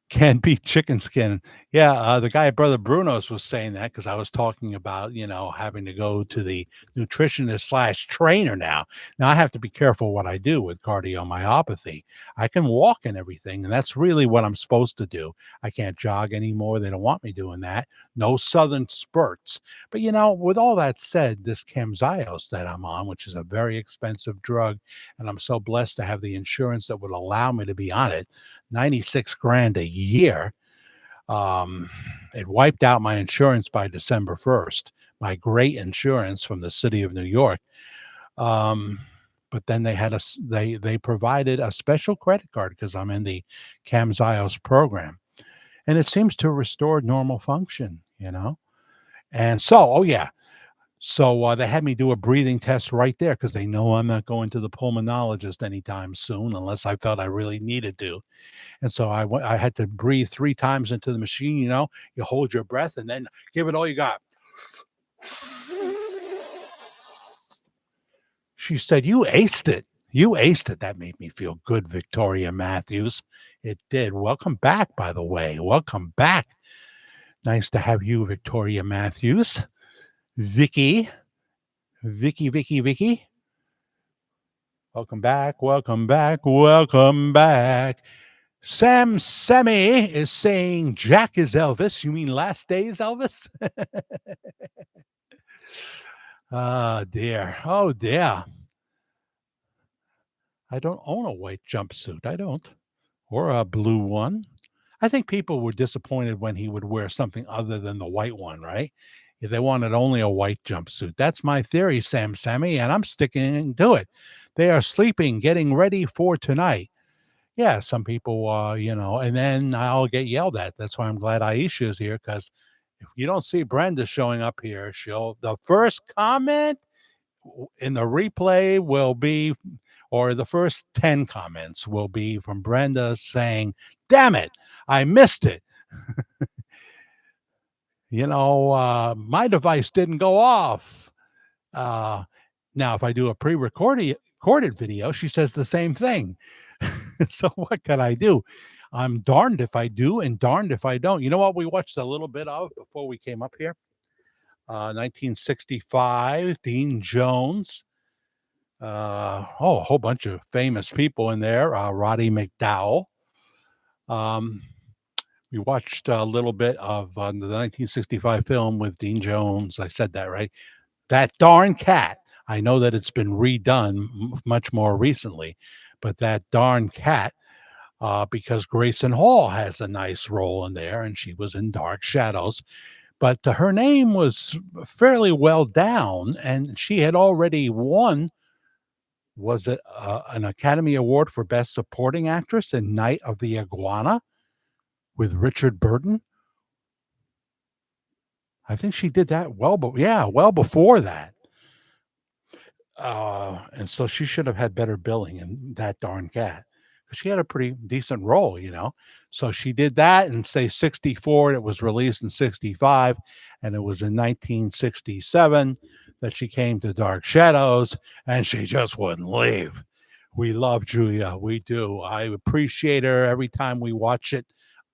Can't beat chicken skin. Yeah, the guy at Brother Bruno's was saying that because I was talking about, having to go to the nutritionist/trainer now. Now, I have to be careful what I do with cardiomyopathy. I can walk and everything, and that's really what I'm supposed to do. I can't jog anymore. They don't want me doing that. No southern spurts. But, with all that said, this Camzyos that I'm on, which is a very expensive drug, and I'm so blessed to have the insurance that would allow me to be on it, 96 grand a year. It wiped out my insurance by December 1st, my great insurance from the city of New York. But then they provided a special credit card because I'm in the Camzyos program, and it seems to restore normal function, And so, oh yeah, so they had me do a breathing test right there because they know I'm not going to the pulmonologist anytime soon unless I felt I really needed to. And so I had to breathe 3 times into the machine. You hold your breath and then give it all you got. She said, "You aced it. You aced it." That made me feel good, Victoria Matthews. It did. Welcome back, by the way. Welcome back. Nice to have you, Victoria Matthews. Vicky. Vicky. Welcome back. Welcome back. Welcome back. Sammy is saying Jack is Elvis. You mean Last Days Elvis? Oh, dear. Oh, dear. I don't own a white jumpsuit. I don't. or a blue one. I think people were disappointed when he would wear something other than the white one, right? If they wanted only a white jumpsuit. That's my theory, Sammy, and I'm sticking to it. They are sleeping, getting ready for tonight. Yeah, some people, and then I'll get yelled at. That's why I'm glad Aisha is here, because if you don't see Brenda showing up here, the first comment in the replay will be, or the first 10 comments will be from Brenda saying, damn it, I missed it. My device didn't go off. Uh, Now, if I do a recorded video, she says the same thing. So what can I do? I'm darned if I do and darned if I don't. You know what we watched a little bit of before we came up here? 1965, Dean Jones. A whole bunch of famous people in there. Roddy McDowell. Um, we watched a little bit of the 1965 film with Dean Jones. I said that right. That darn cat. I know that it's been redone much more recently, but that darn cat, because Grayson Hall has a nice role in there, and she was in Dark Shadows. But her name was fairly well down, and she had already won. Was it an Academy Award for Best Supporting Actress in Night of the Iguana with Richard Burton? I think she did that well before that. And so she should have had better billing in that darn cat, because she had a pretty decent role. So she did that in, say, 64. It was released in 65, and it was in 1967 that she came to Dark Shadows, and she just wouldn't leave. We love Julia. We do. I appreciate her every time we watch it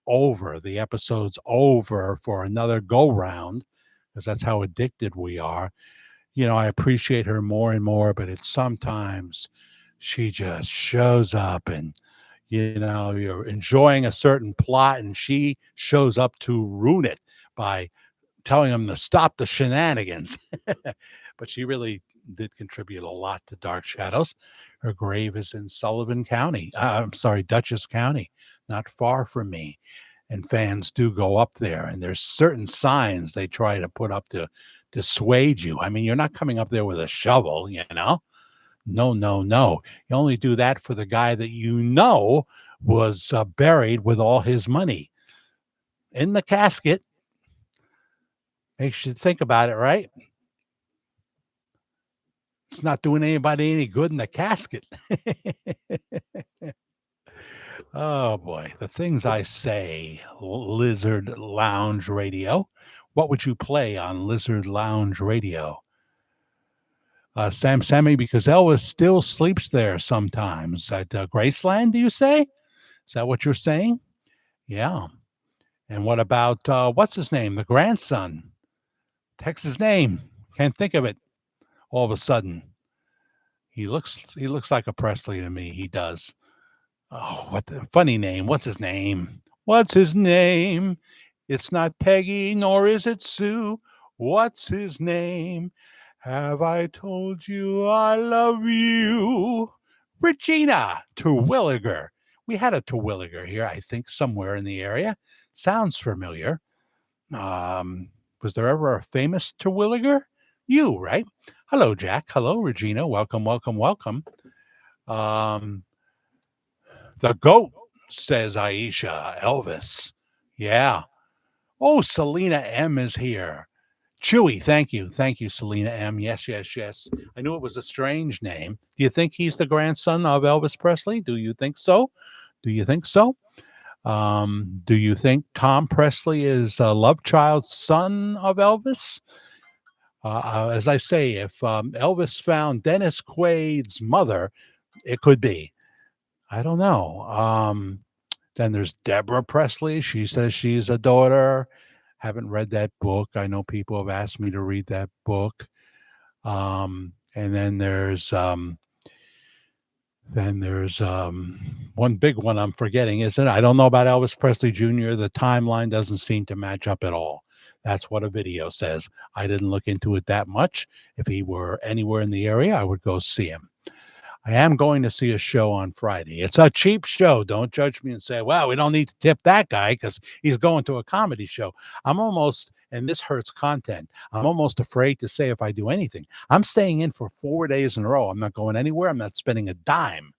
over, the episode's over for another go round, because that's how addicted we are. I appreciate her more and more, but it's sometimes she just shows up, and you're enjoying a certain plot and she shows up to ruin it by telling them to stop the shenanigans. But she really did contribute a lot to Dark Shadows. Her grave is in Sullivan County. I'm sorry, Dutchess County, not far from me. And fans do go up there, and there's certain signs they try to put up to dissuade you. I mean, you're not coming up there with a shovel. No, no, no. You only do that for the guy that was buried with all his money in the casket. Makes you think about it, right? It's not doing anybody any good in the casket. Oh boy, the things I say. Lizard Lounge Radio. What would you play on Lizard Lounge Radio? Sammy, because Elvis still sleeps there sometimes at Graceland, do you say? Is that what you're saying? Yeah. And what about, what's his name? The grandson. Text his name. Can't think of it all of a sudden. He looks like a Presley to me. He does. Oh, what the funny name. What's his name? What's his name? It's not Peggy, nor is it Sue. What's his name? Have I told you I love you? Regina Terwilliger. We had a Terwilliger here, I think, somewhere in the area. Sounds familiar. Was there ever a famous Terwilliger? You, right? Hello, Jack. Hello, Regina. Welcome, welcome, welcome. The goat, says Aisha. Elvis. Yeah. Oh, Selena M is here. Chewy, thank you. Thank you, Selena M. Yes, yes, yes. I knew it was a strange name. Do you think he's the grandson of Elvis Presley? Do you think so? Do you think so? Do you think Tom Presley is a love child son of Elvis? As I say, if Elvis found Dennis Quaid's mother, it could be. I don't know. Then there's Deborah Presley. She says she's a daughter. Haven't read that book. I know people have asked me to read that book. And then there's one big one I'm forgetting, isn't it? I don't know about Elvis Presley Jr. The timeline doesn't seem to match up at all. That's what a video says. I didn't look into it that much. If he were anywhere in the area, I would go see him. I am going to see a show on Friday. It's a cheap show. Don't judge me and say, "Well, we don't need to tip that guy because he's going to a comedy show." I'm almost, and this hurts content. I'm almost afraid to say if I do anything. I'm staying in for 4 days in a row. I'm not going anywhere. I'm not spending a dime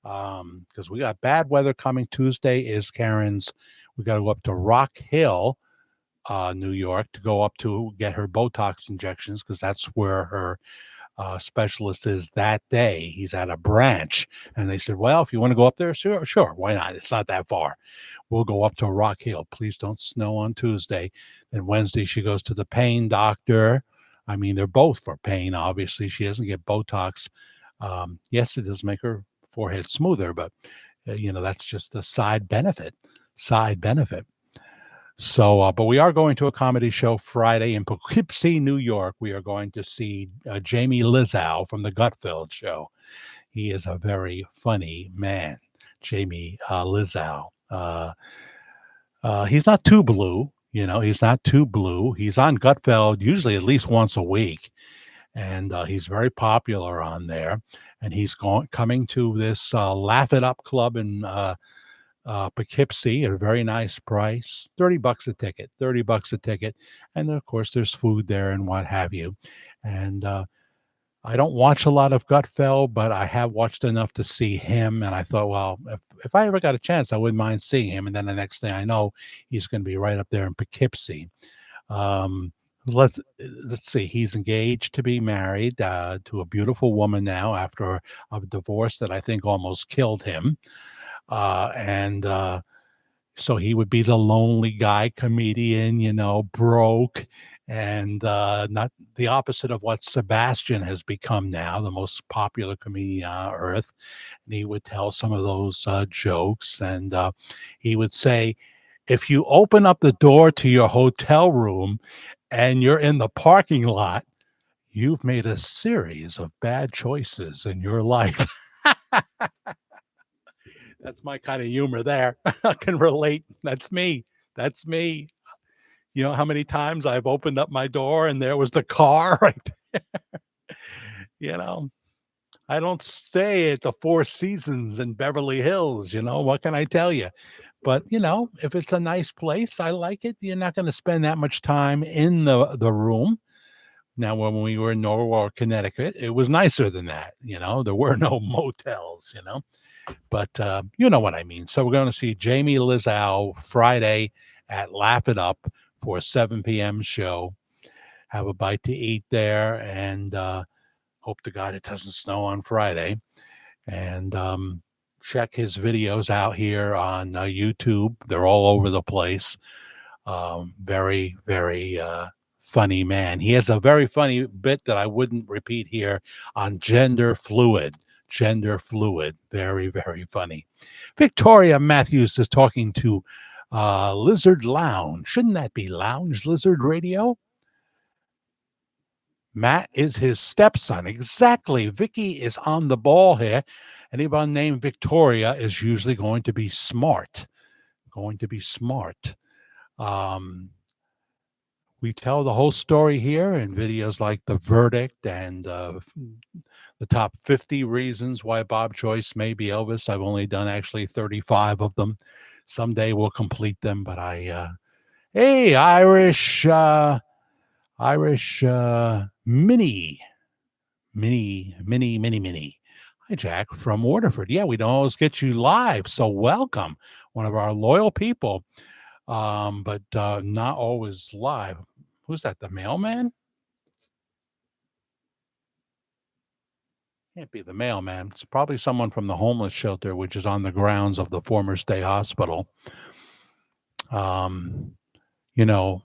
because we got bad weather coming. Tuesday is Karen's. We got to go up to Rock Hill, New York, to go up to get her Botox injections because that's where her specialist is that day. He's at a branch, and they said, "Well, if you want to go up there, sure, sure, why not? It's not that far. We'll go up to Rock Hill. Please don't snow on Tuesday." Then Wednesday, she goes to the pain doctor. I mean, they're both for pain. Obviously, she doesn't get Botox. Yes, it does make her forehead smoother, but that's just a side benefit. Side benefit. So, but we are going to a comedy show Friday in Poughkeepsie, New York. We are going to see Jamie Lizzow from the Gutfeld Show. He is a very funny man, Jamie Lizzow. He's not too blue, he's not too blue. He's on Gutfeld usually at least once a week, and he's very popular on there. And he's coming to this Laugh It Up Club in Poughkeepsie at a very nice price, $30 a ticket, $30 a ticket. And of course, there's food there and what have you. And I don't watch a lot of Gutfeld, but I have watched enough to see him. And I thought, well, if I ever got a chance, I wouldn't mind seeing him. And then the next thing I know, he's going to be right up there in Poughkeepsie. Um, let's see. He's engaged to be married to a beautiful woman now after a divorce that I think almost killed him. And so he would be the lonely guy comedian, broke, and not the opposite of what Sebastian has become now, the most popular comedian on earth. And he would tell some of those jokes, and he would say, if you open up the door to your hotel room and you're in the parking lot, you've made a series of bad choices in your life. That's my kind of humor there. I can relate. That's me. That's me. You know how many times I've opened up my door and there was the car right there? You know, I don't stay at the Four Seasons in Beverly Hills. What can I tell you? But, if it's a nice place, I like it. You're not going to spend that much time in the room. Now, when we were in Norwalk, Connecticut, it was nicer than that. There were no motels. But you know what I mean. So we're going to see Jamie Lizzow Friday at Laugh It Up for a 7 p.m. show. Have a bite to eat there, and hope to God it doesn't snow on Friday. And check his videos out here on YouTube. They're all over the place. Very, very funny man. He has a very funny bit that I wouldn't repeat here on gender fluid. Gender fluid. Very, very funny. Victoria Matthews is talking to Lizard Lounge. Shouldn't that be Lounge Lizard Radio? Matt is his stepson. Exactly. Vicky is on the ball here. Anybody named Victoria is usually going to be smart. Going to be smart. We tell the whole story here in videos like The Verdict and the top 50 reasons why Bob Joyce may be Elvis. I've only done actually 35 of them. Someday we'll complete them, but hey, Irish Mini. Hi, Jack from Waterford. Yeah, we don't always get you live, so welcome. One of our loyal people, but not always live. Who's that, the mailman? Can't be the mailman. It's probably someone from the homeless shelter, which is on the grounds of the former state hospital. You know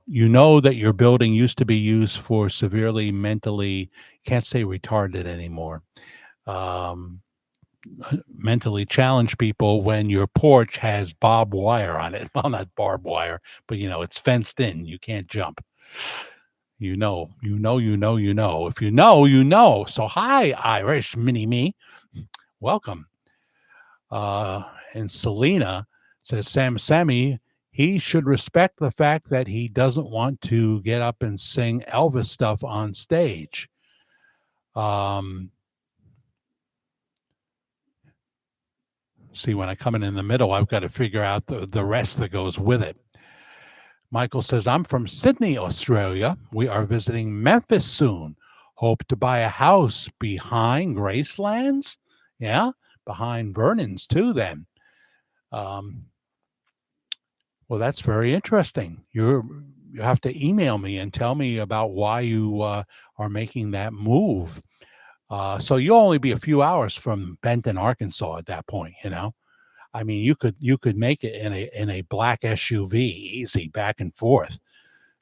that your building used to be used for severely mentally, can't say retarded anymore, mentally challenged people when your porch has barbed wire on it. Well, not barbed wire, but it's fenced in. You can't jump. You know. If you know, you know. So hi, Irish mini me. Welcome. And Selena says, Sammy, he should respect the fact that he doesn't want to get up and sing Elvis stuff on stage. See, when I come in the middle, I've got to figure out the rest that goes with it. Michael says, I'm from Sydney, Australia. We are visiting Memphis soon. Hope to buy a house behind Gracelands. Yeah, behind Vernon's too, then. Um, well, that's very interesting. You have to email me and tell me about why you are making that move. So you'll only be a few hours from Benton, Arkansas at that point, you know. I mean, you could make it in a black SUV easy back and forth,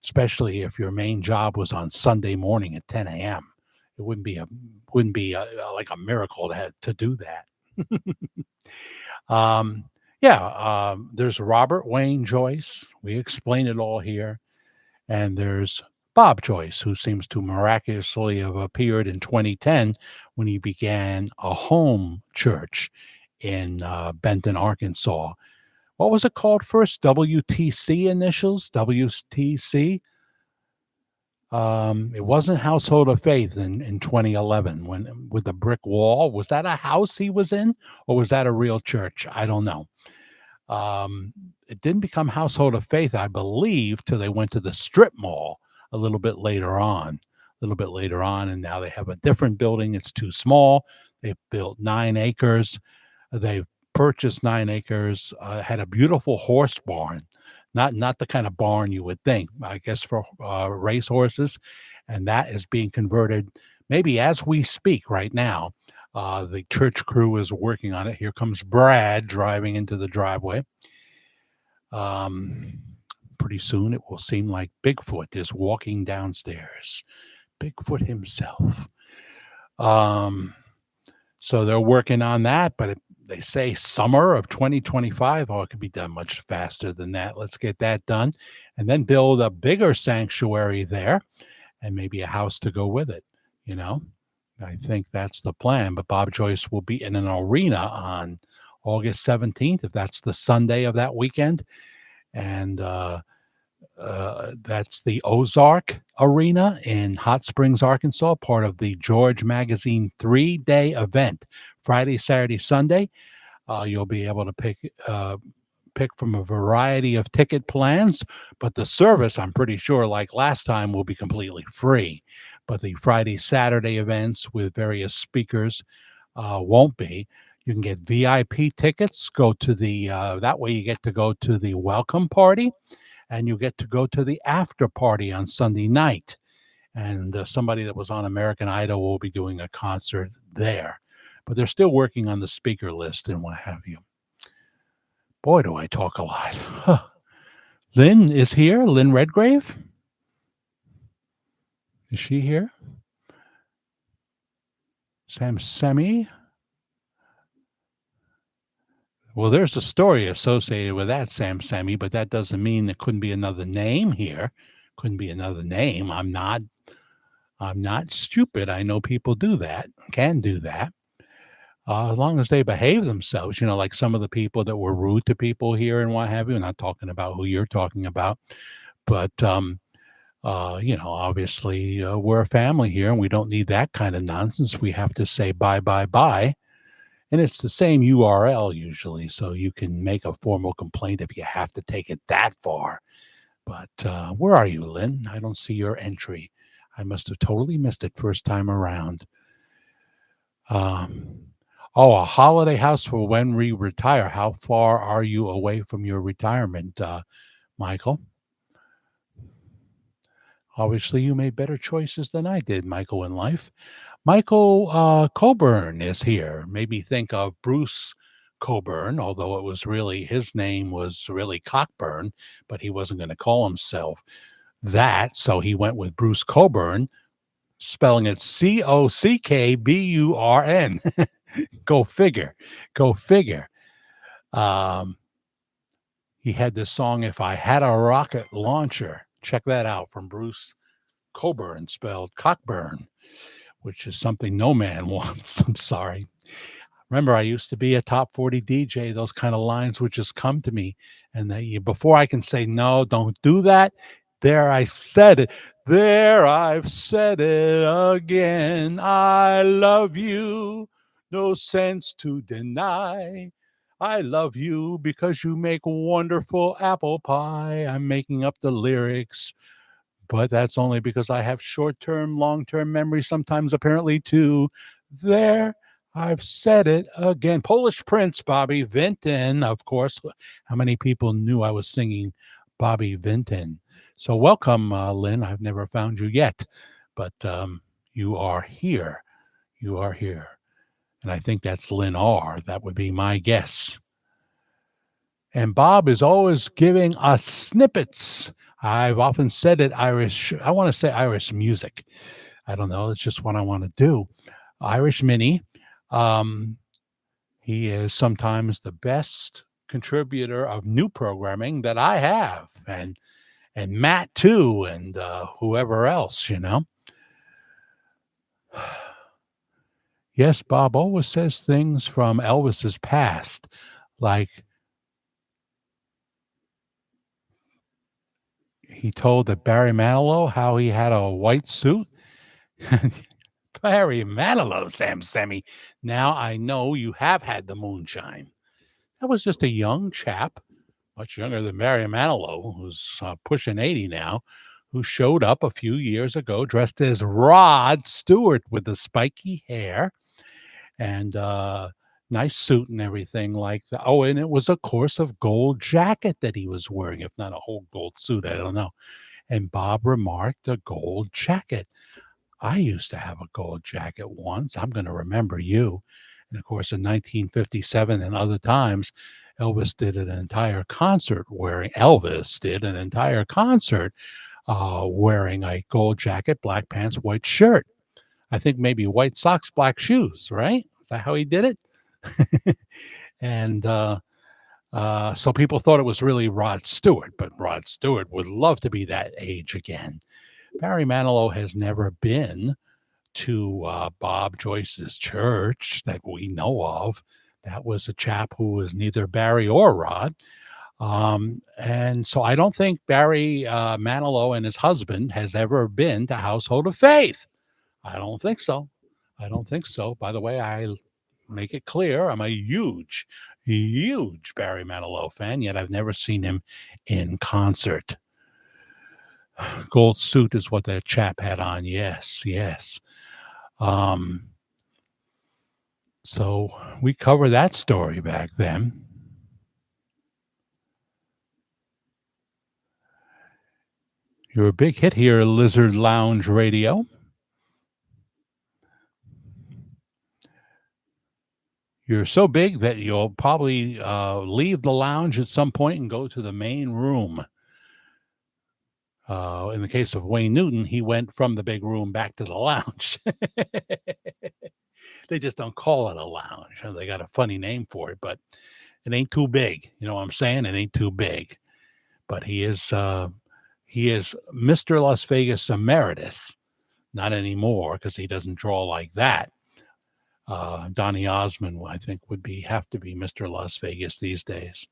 especially if your main job was on Sunday morning at 10 a.m. It wouldn't be like a miracle to do that. um, yeah, there's Robert Wayne Joyce. We explain it all here, and there's Bob Joyce, who seems to miraculously have appeared in 2010 when he began a home church in Benton, Arkansas. What was it called first? WTC initials? WTC? It wasn't Household of Faith in 2011 when with the brick wall. Was that a house he was in, or was that a real church? I don't know. Um, it didn't become Household of Faith, I believe, till they went to the strip mall a little bit later on. A little bit later on, and now they have a different building. It's too small. They built 9 acres. They purchased 9 acres. Had a beautiful horse barn, not the kind of barn you would think. I guess for race horses, and that is being converted. Maybe as we speak right now, the church crew is working on it. Here comes Brad driving into the driveway. Um, Pretty soon, it will seem like Bigfoot is walking downstairs. Bigfoot himself. Um, so they're working on that, but they say summer of 2025. Oh, it could be done much faster than that. Let's get that done and then build a bigger sanctuary there and maybe a house to go with it. You know, I think that's the plan. But Bob Joyce will be in an arena on August 17th, if that's the Sunday of that weekend. And that's the Ozark Arena in Hot Springs, Arkansas, part of the George Magazine 3-day event. Friday, Saturday, Sunday. You'll be able to pick from a variety of ticket plans, but the service, I'm pretty sure, like last time, will be completely free. But the Friday, Saturday events with various speakers won't be. You can get VIP tickets. Go to the that way you get to go to the welcome party, and you get to go to the after party on Sunday night. And somebody that was on American Idol will be doing a concert there. But they're still working on the speaker list and what have you. Boy, do I talk a lot. Huh. Lynn is here. Lynn Redgrave. Is she here? Sam Semi. Well, there's a story associated with that, Sam Semi, but that doesn't mean there couldn't be another name here. Couldn't be another name. I'm not stupid. I know people do that, can do that. As long as they behave themselves, you know, like some of the people that were rude to people here and what have you. I'm not talking about who you're talking about, but you know, obviously we're a family here, and we don't need that kind of nonsense. We have to say bye, bye, bye, and it's the same URL usually, so you can make a formal complaint if you have to take it that far. But where are you, Lynn? I don't see your entry. I must have totally missed it first time around. Um, oh, a holiday house for when we retire. How far are you away from your retirement, Michael? Obviously, you made better choices than I did, Michael, in life. Michael Coburn is here. Maybe think of Bruce Coburn, although it was really his name was really Cockburn, but he wasn't going to call himself that, so he went with Bruce Coburn, spelling it Cockburn. Go figure. Go figure. Um, he had this song, If I Had a Rocket Launcher. Check that out from Bruce Coburn, spelled Cockburn, which is something no man wants. I'm sorry. Remember, I used to be a top 40 DJ. Those kind of lines would just come to me. And before I can say, no, don't do that, there I said it. There I've said it again. I love you. No sense to deny. I love you because you make wonderful apple pie. I'm making up the lyrics, but that's only because I have short-term, long-term memory sometimes apparently too. There, I've said it again. Polish Prince, Bobby Vinton, of course. How many people knew I was singing Bobby Vinton? So welcome, Lynn. I've never found you yet, but you are here. You are here. And I think that's Lynn R. That would be my guess. And Bob is always giving us snippets. I've often said it Irish. I want to say Irish music. I don't know. It's just what I want to do. Irish Mini. Um, he is sometimes the best contributor of new programming that I have, and Matt too, and whoever else, you know. Yes, Bob always says things from Elvis's past, like he told that Barry Manilow how he had a white suit. Barry Manilow, Sam Semi. Now I know you have had the moonshine. That was just a young chap, much younger than Barry Manilow, who's pushing 80 now, who showed up a few years ago dressed as Rod Stewart with the spiky hair and nice suit and everything like that. Oh, and it was, of course, a gold jacket that he was wearing, if not a whole gold suit. I don't know. And Bob remarked, a gold jacket. I used to have a gold jacket once. I'm going to remember you. And of course, in 1957 and other times, Elvis did an entire concert wearing wearing a gold jacket, black pants, white shirt. I think maybe white socks, black shoes, right? Is that how he did it? And so people thought it was really Rod Stewart, but Rod Stewart would love to be that age again. Barry Manilow has never been to Bob Joyce's church that we know of. That was a chap who was neither Barry or Rod. And so I don't think Barry Manilow and his husband has ever been to Household of Faith. I don't think so. I don't think so. By the way, I make it clear I'm a huge Barry Manilow fan, yet I've never seen him in concert. Gold suit is what that chap had on. Yes, yes. So we covered that story back then. You're a big hit here, Lizard Lounge Radio. You're so big that you'll probably leave the lounge at some point and go to the main room. In the case of Wayne Newton, he went from the big room back to the lounge. They just don't call it a lounge. They got a funny name for it, but it ain't too big. You know what I'm saying? It ain't too big. But he is Mr. Las Vegas Emeritus. Not anymore because he doesn't draw like that. Donny Osmond, I think, would have to be Mr. Las Vegas these days.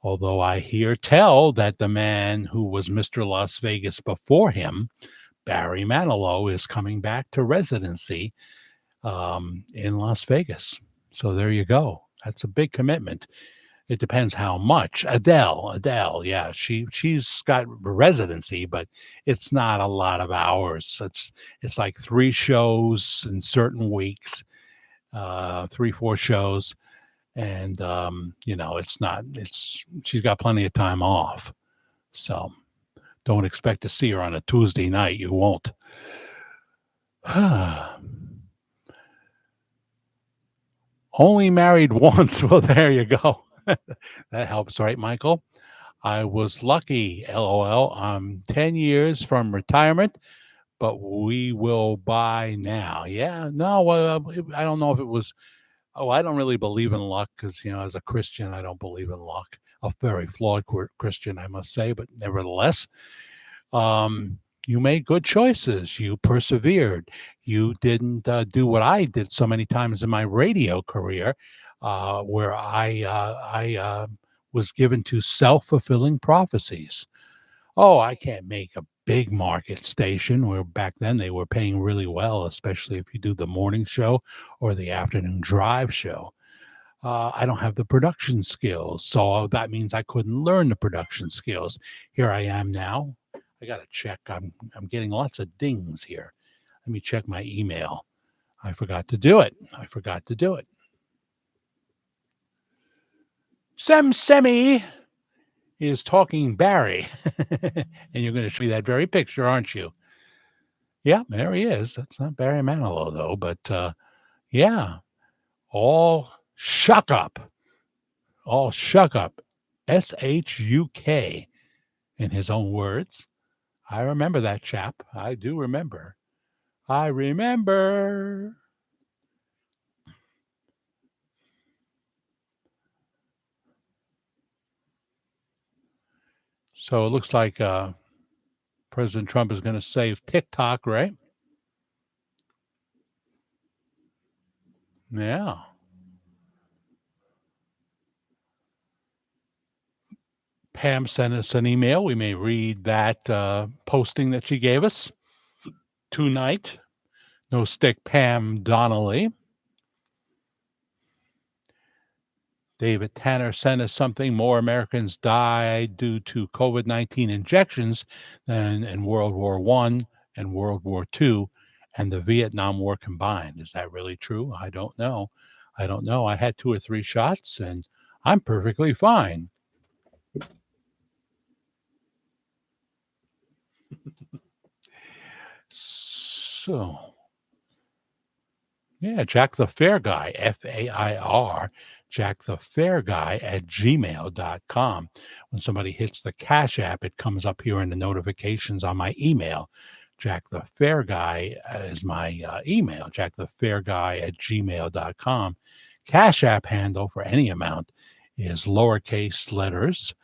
Although I hear tell that the man who was Mr. Las Vegas before him, Barry Manilow, is coming back to residency in Las Vegas. So there you go. That's a big commitment. It depends how much. Adele, yeah, she's got residency, but it's not a lot of hours. It's like 3 shows in certain weeks, 3-4 shows. And, she's got plenty of time off. So don't expect to see her on a Tuesday night. You won't. Only married once. Well, there you go. That helps, right, Michael? I was lucky, LOL. I'm 10 years from retirement, but we will buy now. Yeah, no, I don't know if it was. Oh, I don't really believe in luck because, as a Christian, I don't believe in luck. A very flawed Christian, I must say, but nevertheless, you made good choices. You persevered. You didn't do what I did so many times in my radio career, where I was given to self-fulfilling prophecies. Oh, I can't make a big market station, where back then they were paying really well, especially if you do the morning show or the afternoon drive show. I don't have the production skills. So that means I couldn't learn the production skills. Here I am now. I got to check. I'm getting lots of dings here. Let me check my email. I forgot to do it. Semi is talking Barry. And you're going to show me that very picture, aren't you? Yeah, there he is. That's not Barry Manilow, though. But yeah, all shuck up. All shuck up. SHUK, in his own words. I remember that chap. I do remember. I remember. So it looks like President Trump is going to save TikTok, right? Yeah. Pam sent us an email. We may read that posting that she gave us tonight. No stick Pam Donnelly. David Tanner sent us something. More Americans died due to COVID-19 injections than in World War I and World War II and the Vietnam War combined. Is that really true? I don't know. I had 2 or 3 shots and I'm perfectly fine. So, yeah, Jack the Fair Guy, FAIR, Jack the Fair Guy at gmail.com. When somebody hits the Cash App, it comes up here in the notifications on my email. Jack the Fair Guy is my email, Jack the Fair Guy at gmail.com. Cash App handle for any amount is lowercase letters.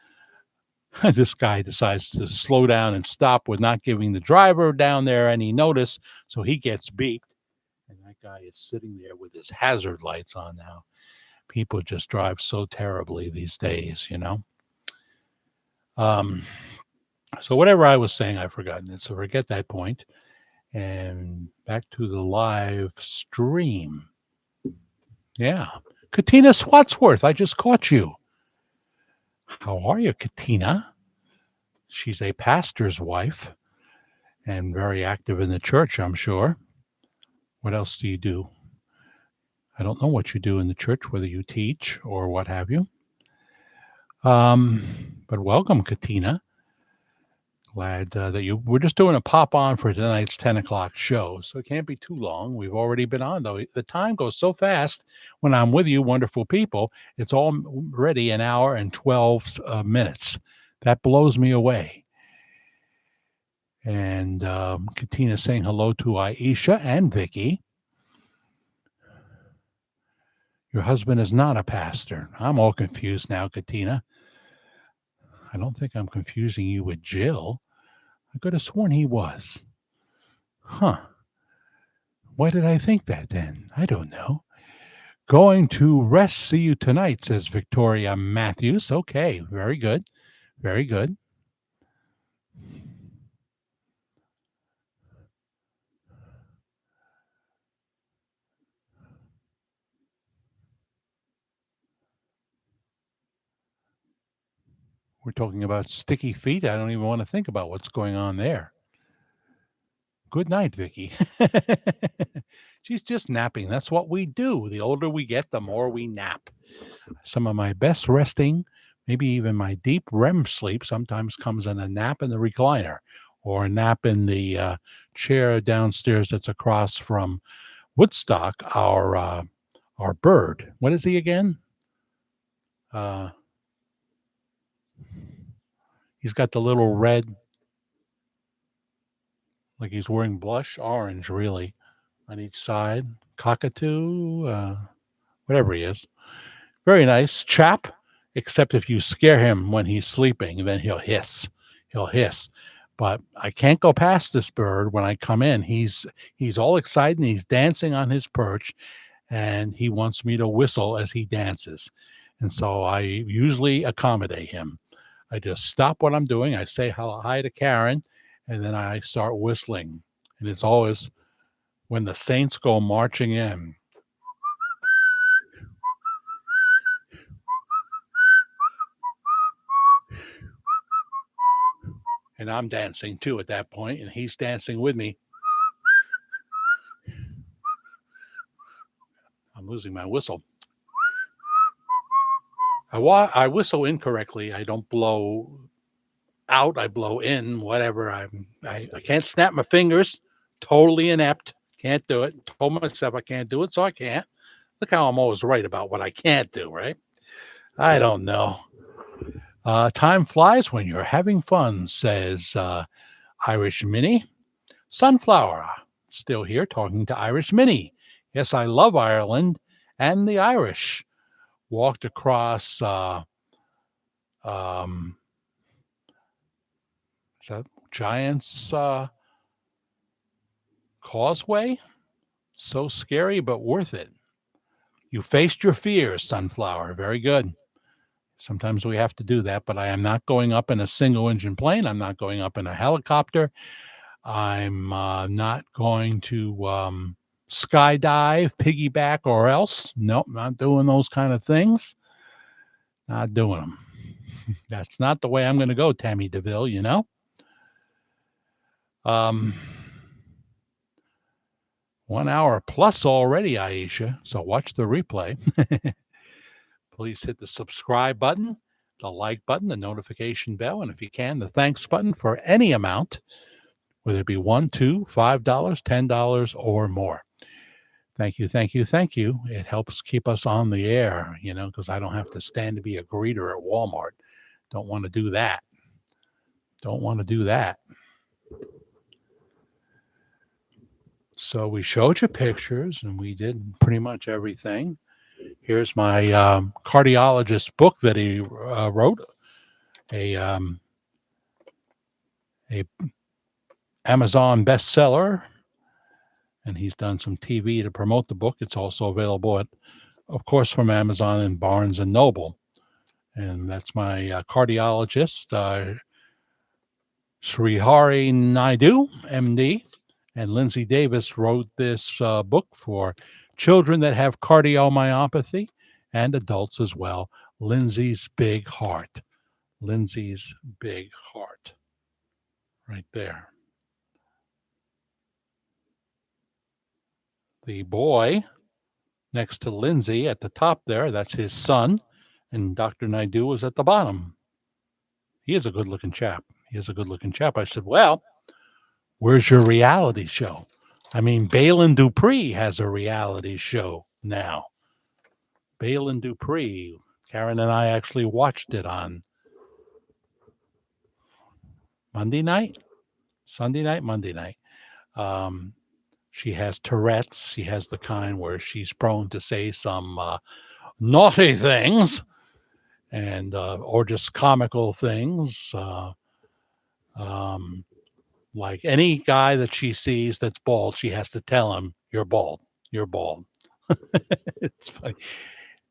This guy decides to slow down and stop with not giving the driver down there any notice, so he gets beeped. And that guy is sitting there with his hazard lights on now. People just drive so terribly these days, you know. So whatever I was saying, I've forgotten it. So forget that point. And back to the live stream. Yeah. Katina Swatsworth, I just caught you. How are you, Katina? She's a pastor's wife and very active in the church, I'm sure. What else do you do? I don't know what you do in the church, whether you teach or what have you. But welcome, Katina. Glad that we're just doing a pop on for tonight's 10 o'clock show. So it can't be too long. We've already been on, though. The time goes so fast when I'm with you, wonderful people. It's already an hour and 12 minutes. That blows me away. And Katina saying hello to Aisha and Vicky. Your husband is not a pastor. I'm all confused now, Katina. I don't think I'm confusing you with Jill. I could have sworn he was. Huh. Why did I think that then? I don't know. Going to rest. See you tonight, says Victoria Matthews. Okay, very good. Very good. We're talking about sticky feet. I don't even want to think about what's going on there. Good night, Vicky. She's just napping. That's what we do. The older we get, the more we nap. Some of my best resting, maybe even my deep REM sleep, sometimes comes in a nap in the recliner or a nap in the chair downstairs that's across from Woodstock, our bird. What is he again? He's got the little red, like he's wearing blush, orange really, on each side. Cockatoo, whatever he is. Very nice chap, except if you scare him when he's sleeping, then he'll hiss. He'll hiss. But I can't go past this bird when I come in. He's all excited and he's dancing on his perch, and he wants me to whistle as he dances. And so I usually accommodate him. I just stop what I'm doing. I say hi to Karen, and then I start whistling. And it's always when the Saints go marching in. And I'm dancing too at that point, and he's dancing with me. I'm losing my whistle. I whistle incorrectly. I don't blow out. I blow in. Whatever. I can't snap my fingers. Totally inept. Can't do it. Told myself I can't do it, so I can't. Look how I'm always right about what I can't do. Right? I don't know. Time flies when you're having fun, says Irish Minnie. Sunflower, still here talking to Irish Minnie. Yes, I love Ireland and the Irish. Walked across um, is that Giant's Causeway? So scary, but worth it. You faced your fears, Sunflower. Very good. Sometimes we have to do that, but I am not going up in a single engine plane. I'm not going up in a helicopter. I'm not going to skydive, piggyback, or else. Nope, not doing those kind of things. Not doing them. That's not the way I'm going to go, Tammy DeVille, you know? 1 hour plus already, Aisha. So watch the replay. Please hit the subscribe button, the like button, the notification bell, and if you can, the thanks button for any amount, whether it be $1, $2, $5, $10, or more. Thank you, thank you, thank you. It helps keep us on the air, you know, because I don't have to stand to be a greeter at Walmart. Don't want to do that. Don't want to do that. So we showed you pictures, and we did pretty much everything. Here's my cardiologist book that he wrote, a Amazon bestseller, and he's done some TV to promote the book. It's also available at, of course, from Amazon and Barnes and Noble. And that's my cardiologist, Srihari Naidu, MD. And Lindsay Davis wrote this book for children that have cardiomyopathy and adults as well. Lindsay's Big Heart. Lindsay's Big Heart. Right there. The boy next to Lindsay at the top there, that's his son. And Dr. Naidu was at the bottom. He is a good-looking chap. He is a good-looking chap. I said, well, where's your reality show? I mean, Balin Dupree has a reality show now. Balin Dupree. Karen and I actually watched it on Monday night, Sunday night, Monday night. She has Tourette's. She has the kind where she's prone to say some naughty things and or just comical things. Like any guy that she sees that's bald, she has to tell him, "You're bald. You're bald." It's funny.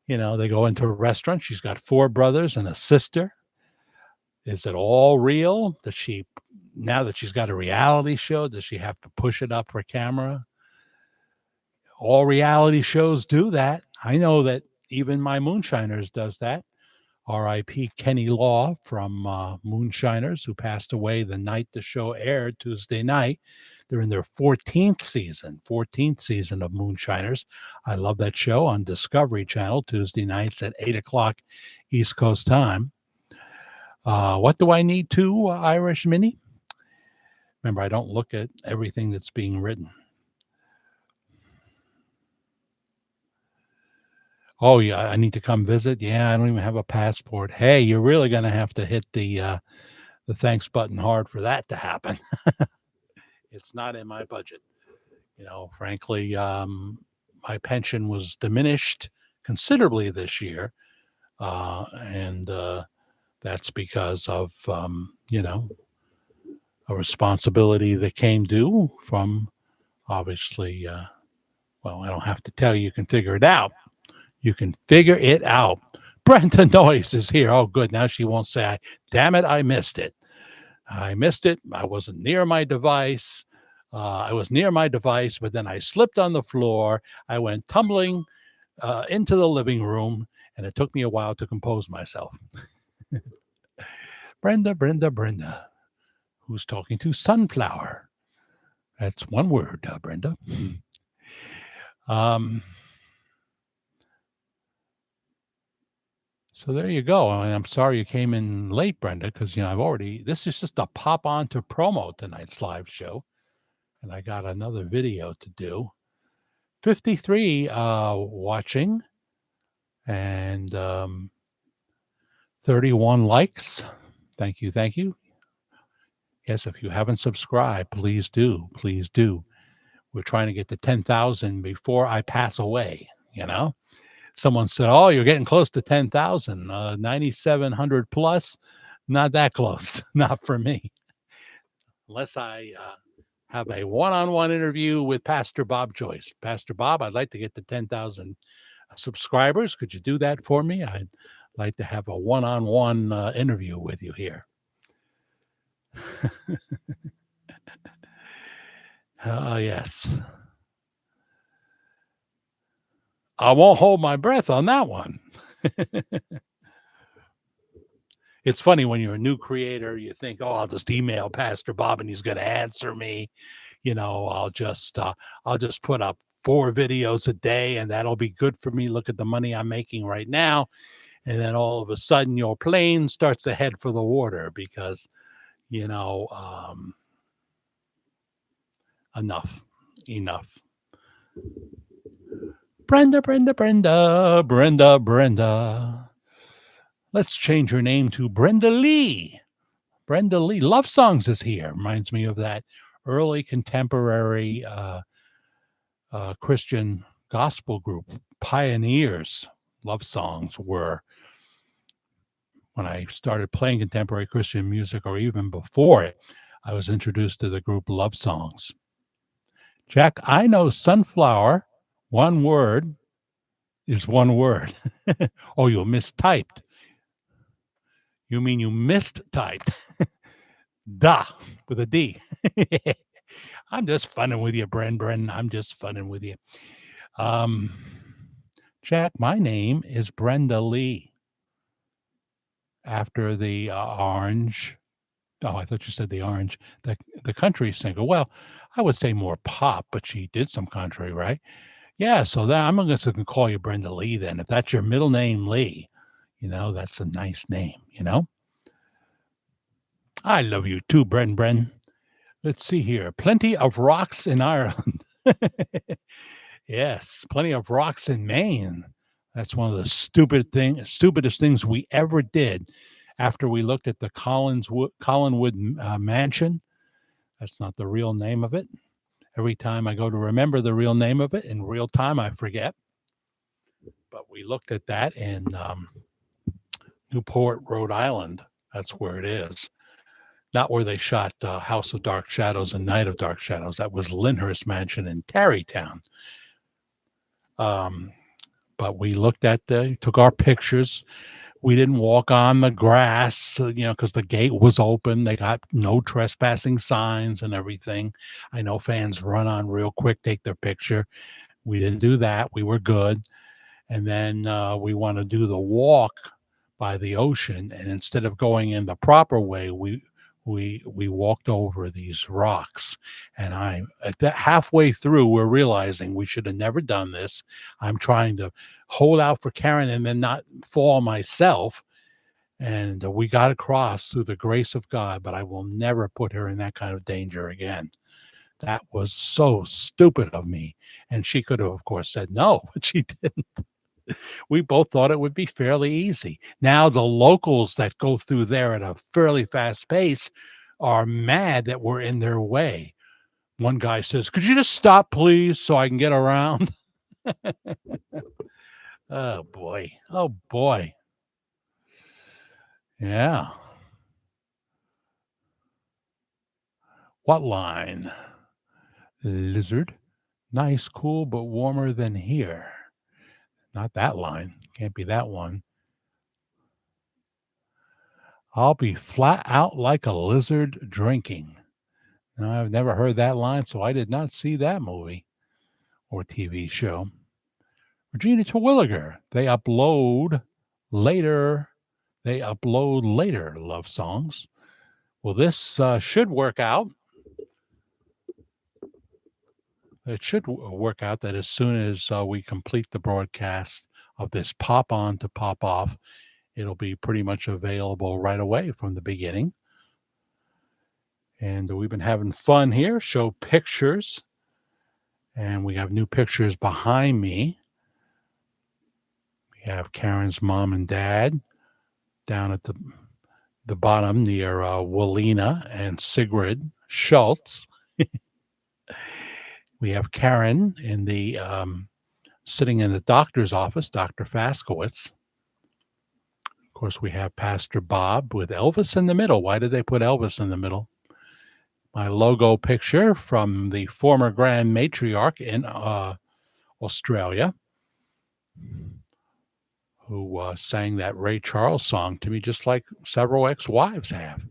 You know, they go into a restaurant. She's got 4 brothers and a sister. Is it all real? Does she, now that she's got a reality show, does she have to push it up for camera? All reality shows do that. I know that even my Moonshiners does that. R.I.P. Kenny Law from Moonshiners, who passed away the night the show aired, Tuesday night. They're in their 14th season of Moonshiners. I love that show on Discovery Channel, Tuesday nights at 8 o'clock East Coast time. What do I need to, Irish Minnie? Remember, I don't look at everything that's being written. Oh, yeah, I need to come visit. Yeah, I don't even have a passport. Hey, you're really going to have to hit the thanks button hard for that to happen. It's not in my budget. You know, frankly, my pension was diminished considerably this year. And that's because of, you know, a responsibility that came due from, obviously, well, I don't have to tell you, you can figure it out. You can figure it out. Brenda Noyes is here. Oh, good. Now she won't say, damn it, I missed it. I missed it. I wasn't near my device. I was near my device, but then I slipped on the floor. I went tumbling into the living room, and it took me a while to compose myself. Brenda. Who's talking to Sunflower? That's one word, Brenda. Um, so there you go. And I'm sorry you came in late, Brenda, because this is just a pop on to promo tonight's live show. And I got another video to do. 53 watching and 31 likes. Thank you. Thank you. Yes, if you haven't subscribed, please do. Please do. We're trying to get to 10,000 before I pass away, Someone said, "Oh, you're getting close to 10,000, 9,700 plus." Not that close, not for me. Unless I have a one-on-one interview with Pastor Bob Joyce. Pastor Bob, I'd like to get to 10,000 subscribers. Could you do that for me? I'd like to have a one-on-one interview with you here. Yes. I won't hold my breath on that one. It's funny when you're a new creator, you think, "Oh, I'll just email Pastor Bob and he's going to answer me. I'll just put up 4 videos a day and that'll be good for me. Look at the money I'm making right now." And then all of a sudden your plane starts to head for the water because, enough. Brenda. Let's change her name to Brenda Lee. Brenda Lee. Love Songs is here. Reminds me of that early contemporary Christian gospel group, Pioneers. Love Songs were, when I started playing contemporary Christian music, or even before it, I was introduced to the group Love Songs. Jack, I know sunflower, one word, is one word. Oh, you mistyped. You mean you mistyped. Da, with a D. I'm just funning with you, Bren. I'm just funning with you. Jack, my name is Brenda Lee. After the orange. Oh, I thought you said the orange. The country singer. Well, I would say more pop, but she did some country, right? Yeah, so I'm going to call you Brenda Lee then. If that's your middle name, Lee, that's a nice name, I love you too, Bren. Let's see here. Plenty of rocks in Ireland. Yes, plenty of rocks in Maine. That's one of the stupidest things we ever did after we looked at the Collinwood mansion. That's not the real name of it. Every time I go to remember the real name of it in real time, I forget. But we looked at that in Newport, Rhode Island. That's where it is. Not where they shot House of Dark Shadows and Night of Dark Shadows. That was Lyndhurst Mansion in Tarrytown. But we looked at took our pictures. We didn't walk on the grass, because the gate was open. They got no trespassing signs and everything. I know fans run on real quick, take their picture. We didn't do that. We were good. And then we want to do the walk by the ocean. And instead of going in the proper way, we walked over these rocks. And halfway through, we're realizing we should have never done this. I'm trying to hold out for Karen and then not fall myself. And we got across through the grace of God, but I will never put her in that kind of danger again. That was so stupid of me. And she could have, of course, said no, but she didn't. We both thought it would be fairly easy. Now the locals that go through there at a fairly fast pace are mad that we're in their way. One guy says, "Could you just stop, please, so I can get around?" Oh, boy. Yeah. What line? Lizard. Nice, cool, but warmer than here. Not that line. Can't be that one. I'll be flat out like a lizard drinking. Now, I've never heard that line, so I did not see that movie or TV show. Regina Terwilliger. They upload later love songs. Well, this should work out. It should work out that as soon as we complete the broadcast of this pop on to pop off, it'll be pretty much available right away from the beginning. And we've been having fun here, show pictures. And we have new pictures behind me. We have Karen's mom and dad down at the bottom near Walina and Sigrid Schultz. We have Karen in the sitting in the doctor's office, Dr. Faskowitz. Of course, we have Pastor Bob with Elvis in the middle. Why did they put Elvis in the middle? My logo picture from the former Grand Matriarch in Australia, who sang that Ray Charles song to me, just like several ex-wives have.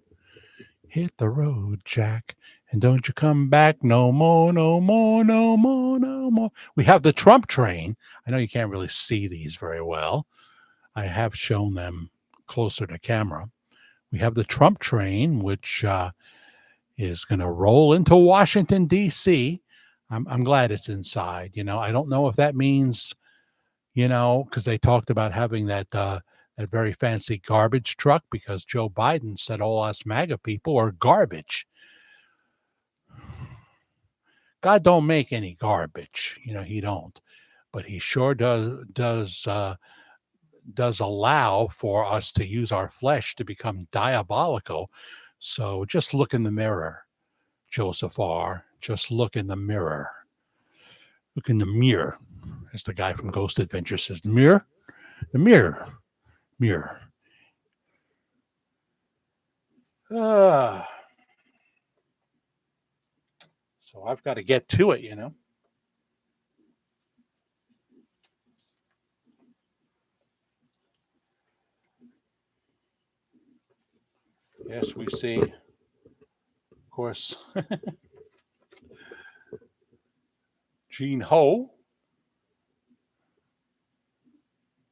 Hit the road, Jack, and don't you come back no more, no more, no more, no more. We have the Trump train. I know you can't really see these very well. I have shown them closer to camera. We have the Trump train, which is going to roll into Washington, D.C. I'm glad it's inside. You know, I don't know if that means, you know, because they talked about having that very fancy garbage truck, because Joe Biden said all us MAGA people are garbage. God don't make any garbage, you know, he don't, but he sure does allow for us to use our flesh to become diabolical. So just look in the mirror, Joseph R. Just look in the mirror. Look in the mirror, as the guy from Ghost Adventure says. The mirror, the mirror, mirror. So I've got to get to it, you know. Yes, we see, of course, Gene Ho,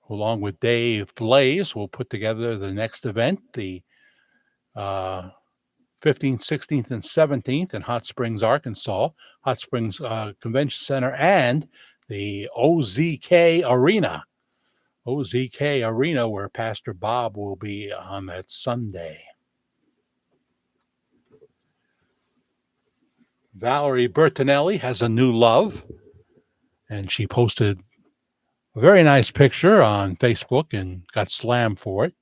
along with Dave Blaze, will put together the next event, the 15th, 16th, and 17th in Hot Springs, Arkansas, Hot Springs Convention Center, and the OZK Arena. OZK Arena, where Pastor Bob will be on that Sunday. Valerie Bertinelli has a new love, and she posted a very nice picture on Facebook and got slammed for it.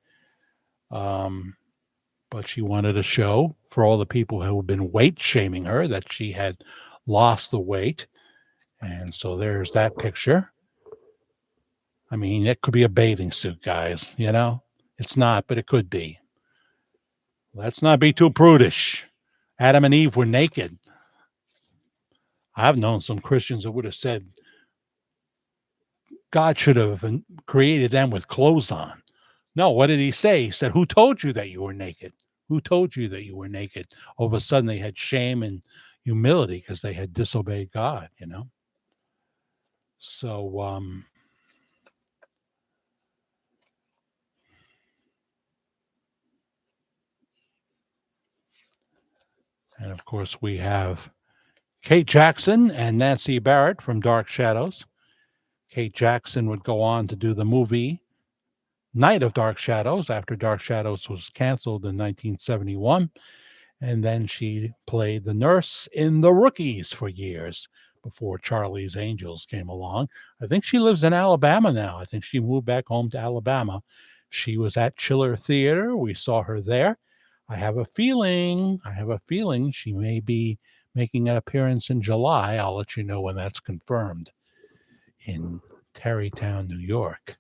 But she wanted to show for all the people who have been weight shaming her that she had lost the weight. And so there's that picture. I mean, it could be a bathing suit, guys, you know? It's not, but it could be. Let's not be too prudish. Adam and Eve were naked. I've known some Christians that would have said God should have created them with clothes on. No, what did he say? He said, who told you that you were naked? Who told you that you were naked? All of a sudden they had shame and humility because they had disobeyed God, you know? So, and of course we have Kate Jackson and Nancy Barrett from Dark Shadows. Kate Jackson would go on to do the movie Night of Dark Shadows after Dark Shadows was canceled in 1971. And then she played the nurse in The Rookies for years before Charlie's Angels came along. I think she lives in Alabama now. I think she moved back home to Alabama. She was at Chiller Theater. We saw her there. I have a feeling she may be making an appearance in July. I'll let you know when that's confirmed in Tarrytown, New York.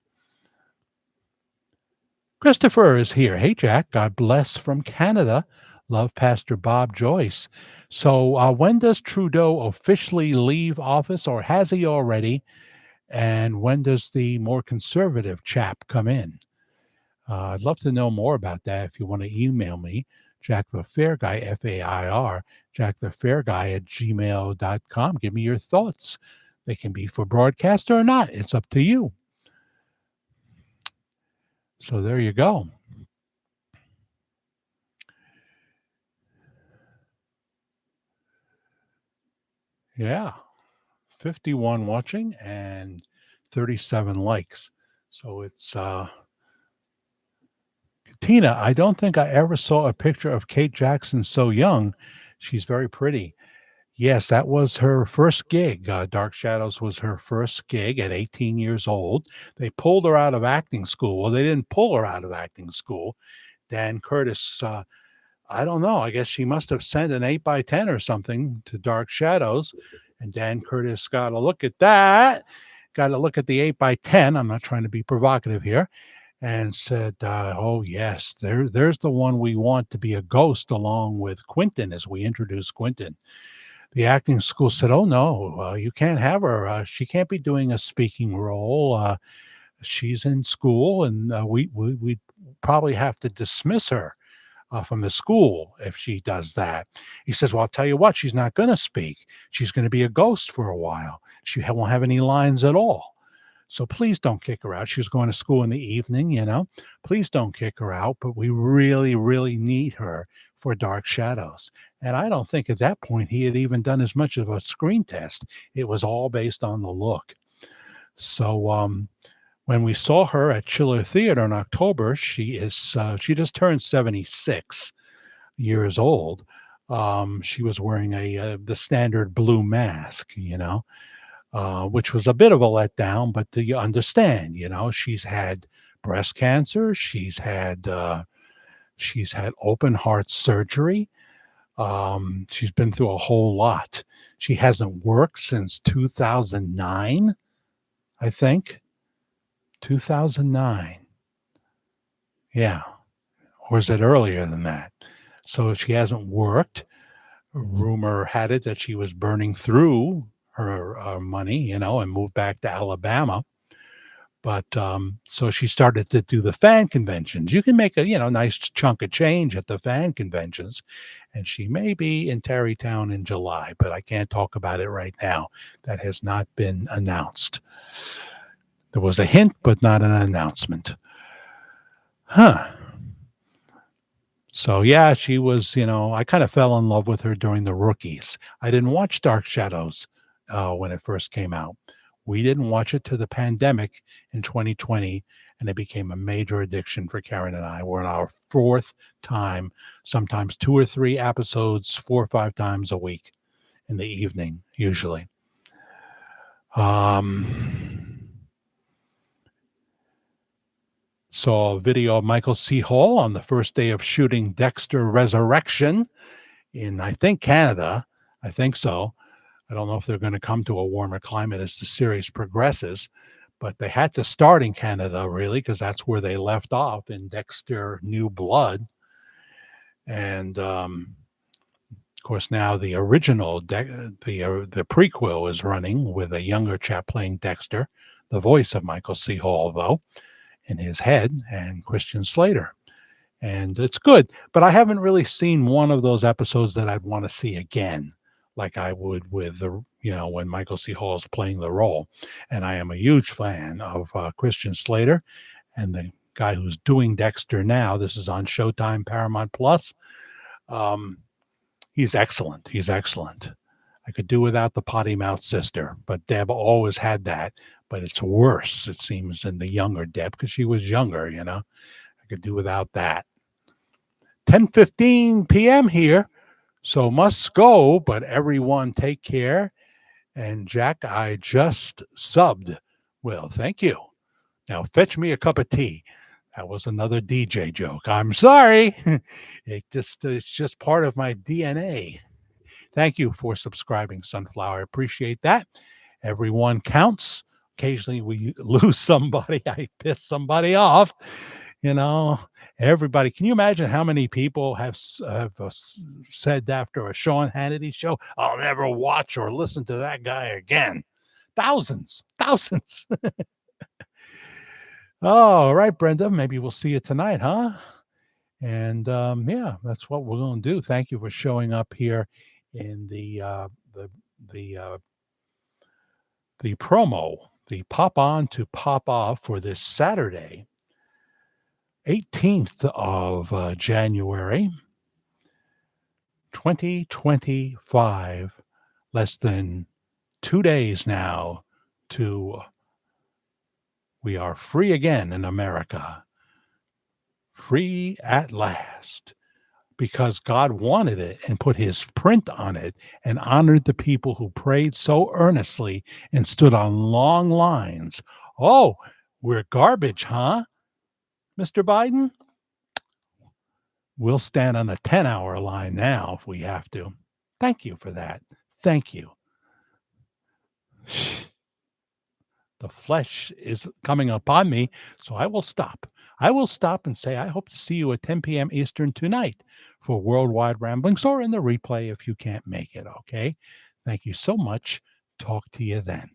Christopher is here. Hey, Jack. God bless from Canada. Love, Pastor Bob Joyce. So when does Trudeau officially leave office, or has he already? And when does the more conservative chap come in? I'd love to know more about that. If you want to email me, Jack the Fair Guy, Fair, jackthefairguy@gmail.com. Give me your thoughts. They can be for broadcast or not. It's up to you. So there you go. Yeah, 51 watching and 37 likes. So it's Tina. I don't think I ever saw a picture of Kate Jackson so young. She's very pretty. Yes, that was her first gig. Dark Shadows was her first gig at 18 years old. They pulled her out of acting school. Well, they didn't pull her out of acting school. Dan Curtis, I don't know. I guess she must have sent an 8 by 10 or something to Dark Shadows. And Dan Curtis got a look at that, got a look at the 8 by 10. I'm not trying to be provocative here. And said, "Oh yes, there's the one we want to be a ghost, along with Quentin as we introduce Quentin." The acting school said, "Oh no, you can't have her. She can't be doing a speaking role. She's in school, and we probably have to dismiss her from the school if she does that." He says, "Well, I'll tell you what. She's not going to speak. She's going to be a ghost for a while. She won't have any lines at all. So please don't kick her out. She was going to school in the evening, you know. Please don't kick her out. But we really, really need her for Dark Shadows." And I don't think at that point he had even done as much of a screen test. It was all based on the look. So when we saw her at Chiller Theater in October, she just turned 76 years old. She was wearing the standard blue mask, you know, which was a bit of a letdown. But do you understand? You know, she's had breast cancer. She's had open heart surgery. She's been through a whole lot. She hasn't worked since 2009, I think. 2009. Yeah. Or is it earlier than that? So she hasn't worked. Rumor had it that she was burning through her money, you know, and moved back to Alabama. But so she started to do the fan conventions. You can make a nice chunk of change at the fan conventions, and she may be in Tarrytown in July, but I can't talk about it right now. That has not been announced. There was a hint, but not an announcement. Huh. So yeah, she was. I kind of fell in love with her during the Rookies. I didn't watch Dark Shadows when it first came out. We didn't watch it to the pandemic in 2020, and it became a major addiction for Karen and I. We're in our fourth time, sometimes 2 or 3 episodes, 4 or 5 times a week in the evening, usually. Saw a video of Michael C. Hall on the first day of shooting Dexter Resurrection in, I think, Canada. I think so. I don't know if they're going to come to a warmer climate as the series progresses, but they had to start in Canada, really, because that's where they left off in Dexter New Blood. And, of course, now the original, the prequel is running with a younger chap playing Dexter, the voice of Michael C. Hall, though, in his head, and Christian Slater. And it's good, but I haven't really seen one of those episodes that I'd want to see again, like I would with when Michael C. Hall is playing the role. And I am a huge fan of Christian Slater, and the guy who's doing Dexter now. This is on Showtime, Paramount Plus. He's excellent. He's excellent. I could do without the potty mouth sister, but Deb always had that. But it's worse, it seems, than the younger Deb, because she was younger. I could do without that. 10:15 p.m. here, so must go, but everyone take care. And Jack, I just subbed. Well, thank you. Now fetch me a cup of tea. That was another DJ joke. I'm sorry. It's just part of my DNA. Thank you for subscribing, Sunflower. I appreciate that. Everyone counts. Occasionally we lose somebody. I piss somebody off. Everybody. Can you imagine how many people have said after a Sean Hannity show, "I'll never watch or listen to that guy again"? Thousands. All right, Brenda. Maybe we'll see you tonight, huh? And yeah, that's what we're going to do. Thank you for showing up here in the promo, the pop on to pop off for this Saturday, 18th of January, 2025, less than 2 days now to we are free again in America. Free at last. Because God wanted it and put his print on it and honored the people who prayed so earnestly and stood on long lines. Oh, we're garbage, huh, Mr. Biden? We'll stand on a 10-hour line now if we have to. Thank you for that. Thank you. The flesh is coming upon me, so I will stop. I will stop and say, I hope to see you at 10 p.m. Eastern tonight for Worldwide Ramblings or in the replay if you can't make it, okay? Thank you so much. Talk to you then.